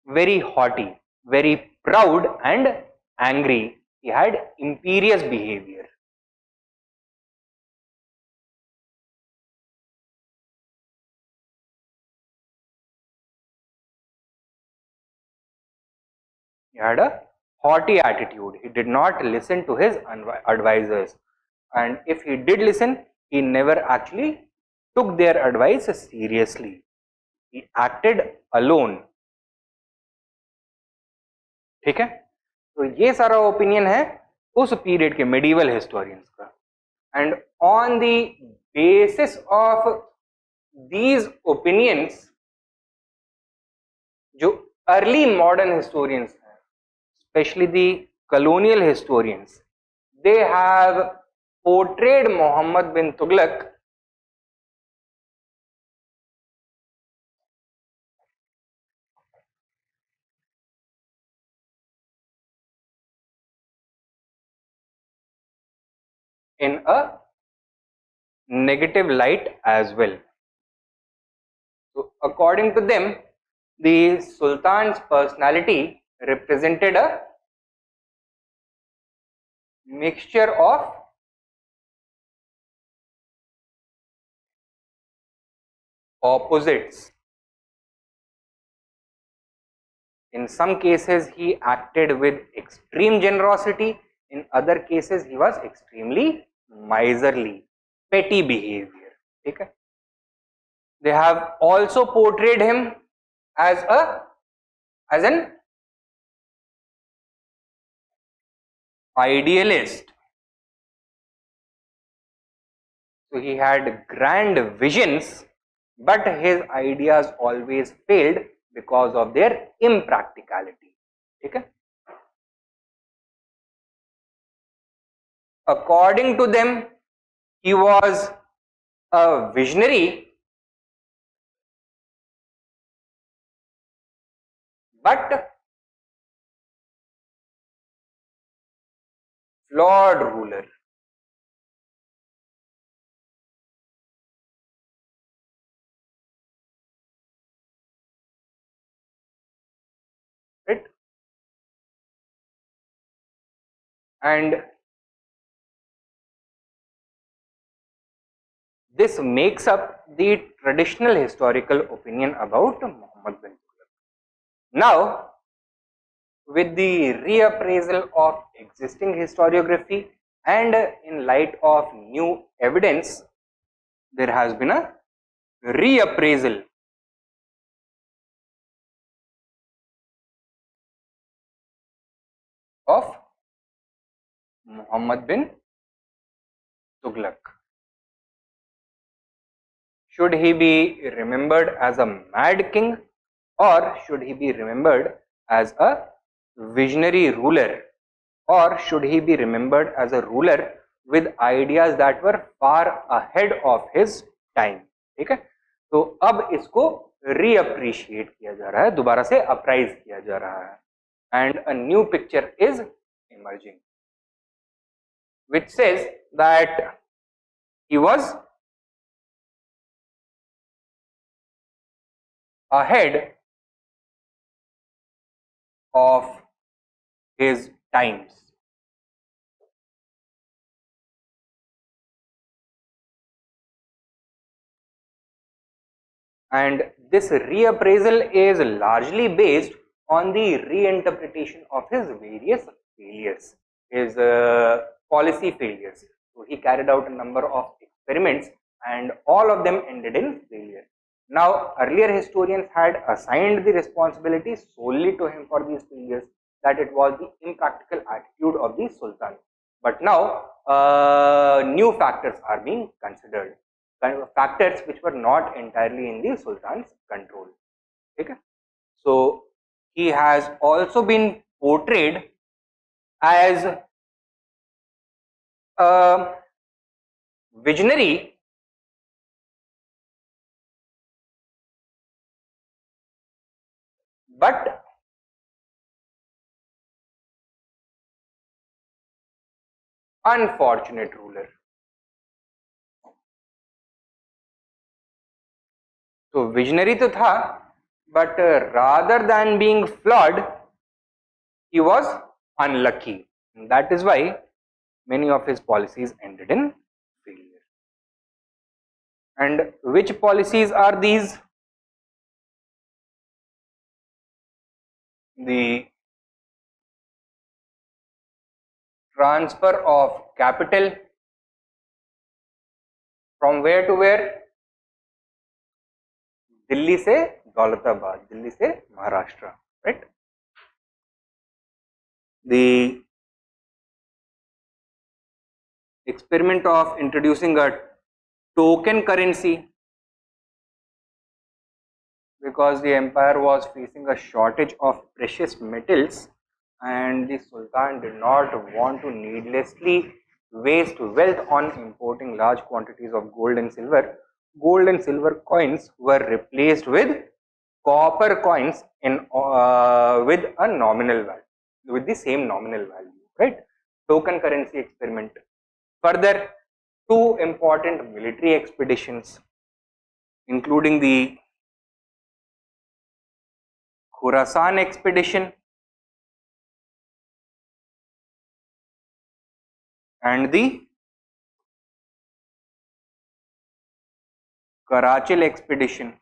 very haughty, very proud and angry. He had imperious behavior. He had a haughty attitude. He did not listen to his advisors, and if he did listen, he never actually took their advice seriously. He acted alone. ठीक है, तो ये सारा opinion है उस period के medieval historians का. And on the basis of these opinions जो अर्ली मॉडर्न हिस्टोरियंस हैं, especially the colonial historians, they have portrayed Muhammad bin Tughlaq in a negative light as well. So according to them, the Sultan's personality represented a mixture of opposites. In some cases he acted with extreme generosity, in other cases he was extremely miserly, petty behavior. ठीक है, they have also portrayed him as an idealist. So he had grand visions, but his ideas always failed because of their impracticality. ठीक है. According to them, he was a visionary but flawed ruler. Right? And this makes up the traditional historical opinion about Muhammad bin Tughlaq. Now, with the reappraisal of existing historiography and in light of new evidence, there has been a reappraisal of Muhammad bin Tughlaq. Should he be remembered as a mad king, or should he be remembered as a visionary ruler, or should he be remembered as a ruler with ideas that were far ahead of his time? ठीक है, तो अब इसको रीअप्रिशिएट किया जा रहा है, दोबारा से अप्राइज किया जा रहा है, and a new picture is emerging which says that he was ahead of his times. And this reappraisal is largely based on the reinterpretation of his various failures, his policy failures. So he carried out a number of experiments and all of them ended in failure. Now, earlier historians had assigned the responsibility solely to him for these failures, that it was the impractical attitude of the sultan. But now, new factors are being considered, factors which were not entirely in the sultan's control. Okay? So, he has also been portrayed as a visionary but unfortunate ruler. तो visionary तो था, but rather than being flawed, he was unlucky. And that is why many of his policies ended in failure. And which policies are these? The transfer of capital from where to where? Delhi से दौलताबाद, दिल्ली से Maharashtra, right? The experiment of introducing a token currency, because the empire was facing a shortage of precious metals and the sultan did not want to needlessly waste wealth on importing large quantities of gold and silver. Gold and silver coins were replaced with copper coins in with a nominal value, with the same nominal value, right? Token currency experiment. Further, two important military expeditions, including the Khorasan expedition and the Karachil expedition,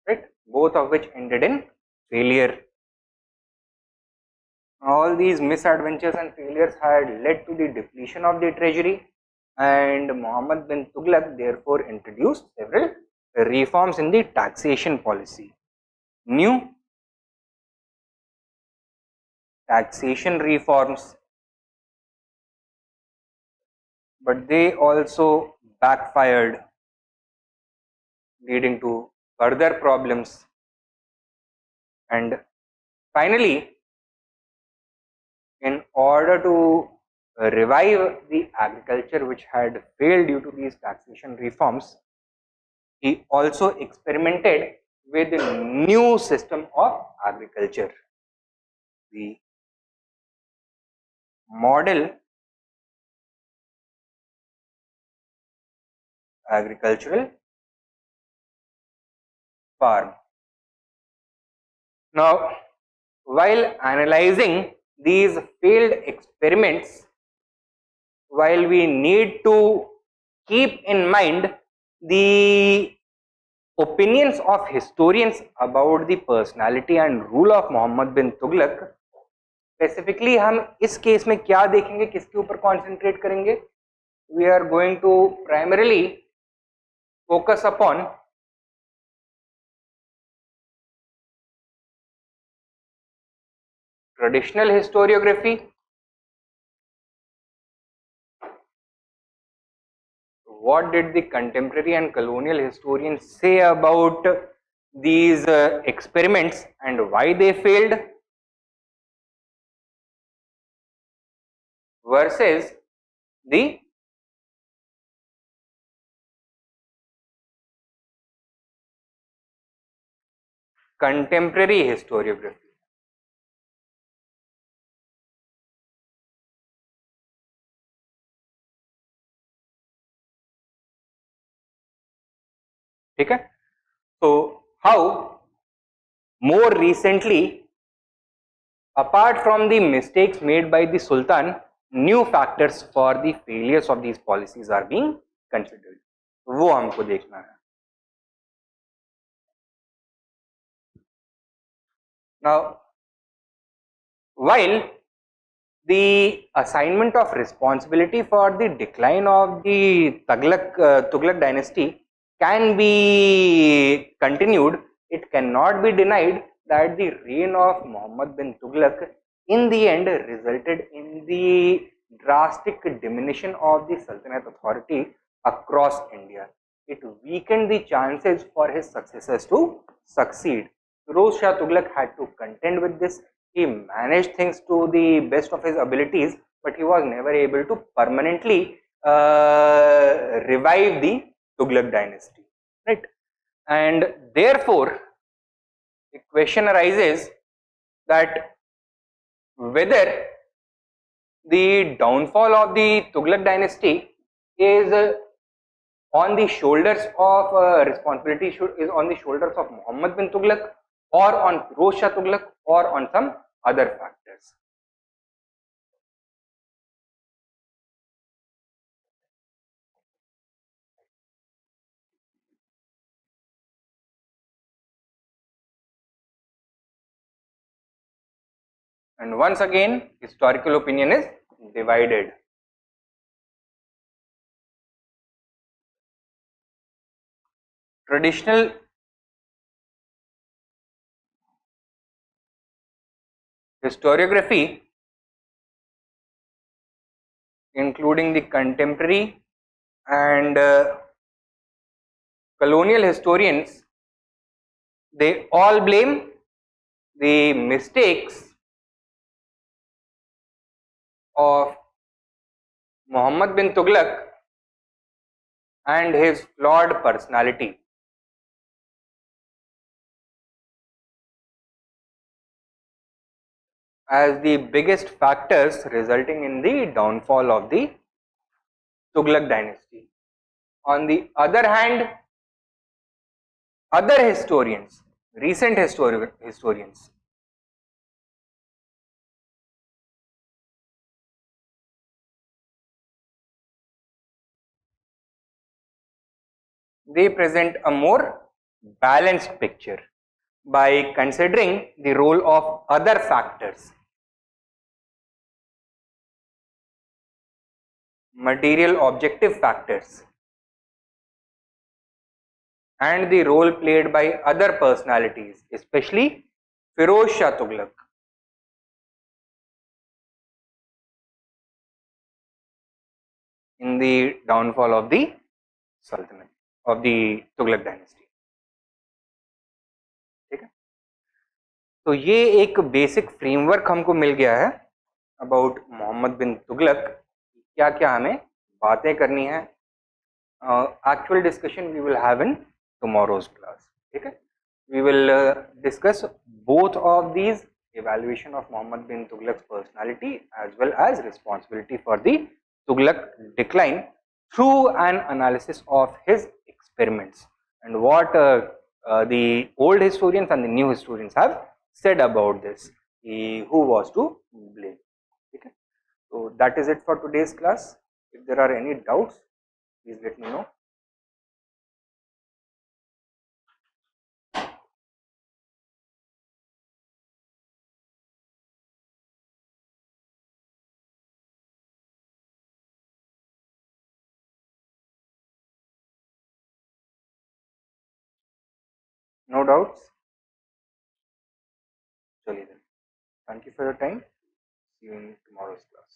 right? Both of which ended in failure. All these misadventures and failures had led to the depletion of the treasury, and Muhammad bin Tughlaq therefore introduced several reforms in the taxation policy. New taxation reforms, but they also backfired, leading to further problems, and finally, in order to revive the agriculture which had failed due to these taxation reforms, he also experimented with a new system of agriculture, the model agricultural farm. Now, while analyzing these failed experiments, while we need to keep in mind the opinions of historians about the personality and rule of Mohammed bin Tughlaq, specifically हम इस case में क्या देखेंगे, किसके ऊपर concentrate करेंगे? We are going to primarily focus upon traditional historiography. What did the contemporary and colonial historians say about these experiments and why they failed, versus the contemporary historiography. Okay? So, how more recently, apart from the mistakes made by the Sultan, new factors for the failures of these policies are being considered. वो हमको देखना है. Now, while the assignment of responsibility for the decline of the Tughlaq dynasty can be continued, it cannot be denied that the reign of Muhammad bin Tughlaq in the end resulted in the drastic diminution of the Sultanate authority across India. It weakened the chances for his successors to succeed. Firoz Shah Tughlaq had to contend with this. He managed things to the best of his abilities, but he was never able to permanently revive the Tughlaq dynasty, right? And therefore, the question arises that whether the downfall of the Tughlaq dynasty is on the shoulders of responsibility is on the shoulders of Muhammad bin Tughlaq, or on Firoz Shah Tughlaq, or on some other factors. And once again, historical opinion is divided. Traditional historiography, including the contemporary and colonial historians, they all blame the mistakes of Muhammad bin Tughlaq and his flawed personality as the biggest factors resulting in the downfall of the Tughlaq dynasty. On the other hand, other historians, recent historians, they present a more balanced picture by considering the role of other factors, material objective factors, and the role played by other personalities, especially Firoz Shah Tughlaq, in the downfall of the Sultanate of the Tughlaq dynasty. तो ये एक basic framework हमको मिल गया है about Mohammad bin Tughlaq, क्या क्या हमें बातें करनी है. Actual discussion we will have in tomorrow's class. ठीक है, we will discuss both of these, evaluation of Muhammad bin Tughlaq's personality as well as responsibility for the Tughlaq decline through an analysis of his experiments and what the old historians and the new historians have said about this, who was to blame. Okay, so that is it for today's class. If there are any doubts, please let me know. No doubts? चलिए then. Thank you for your time. See you in tomorrow's class.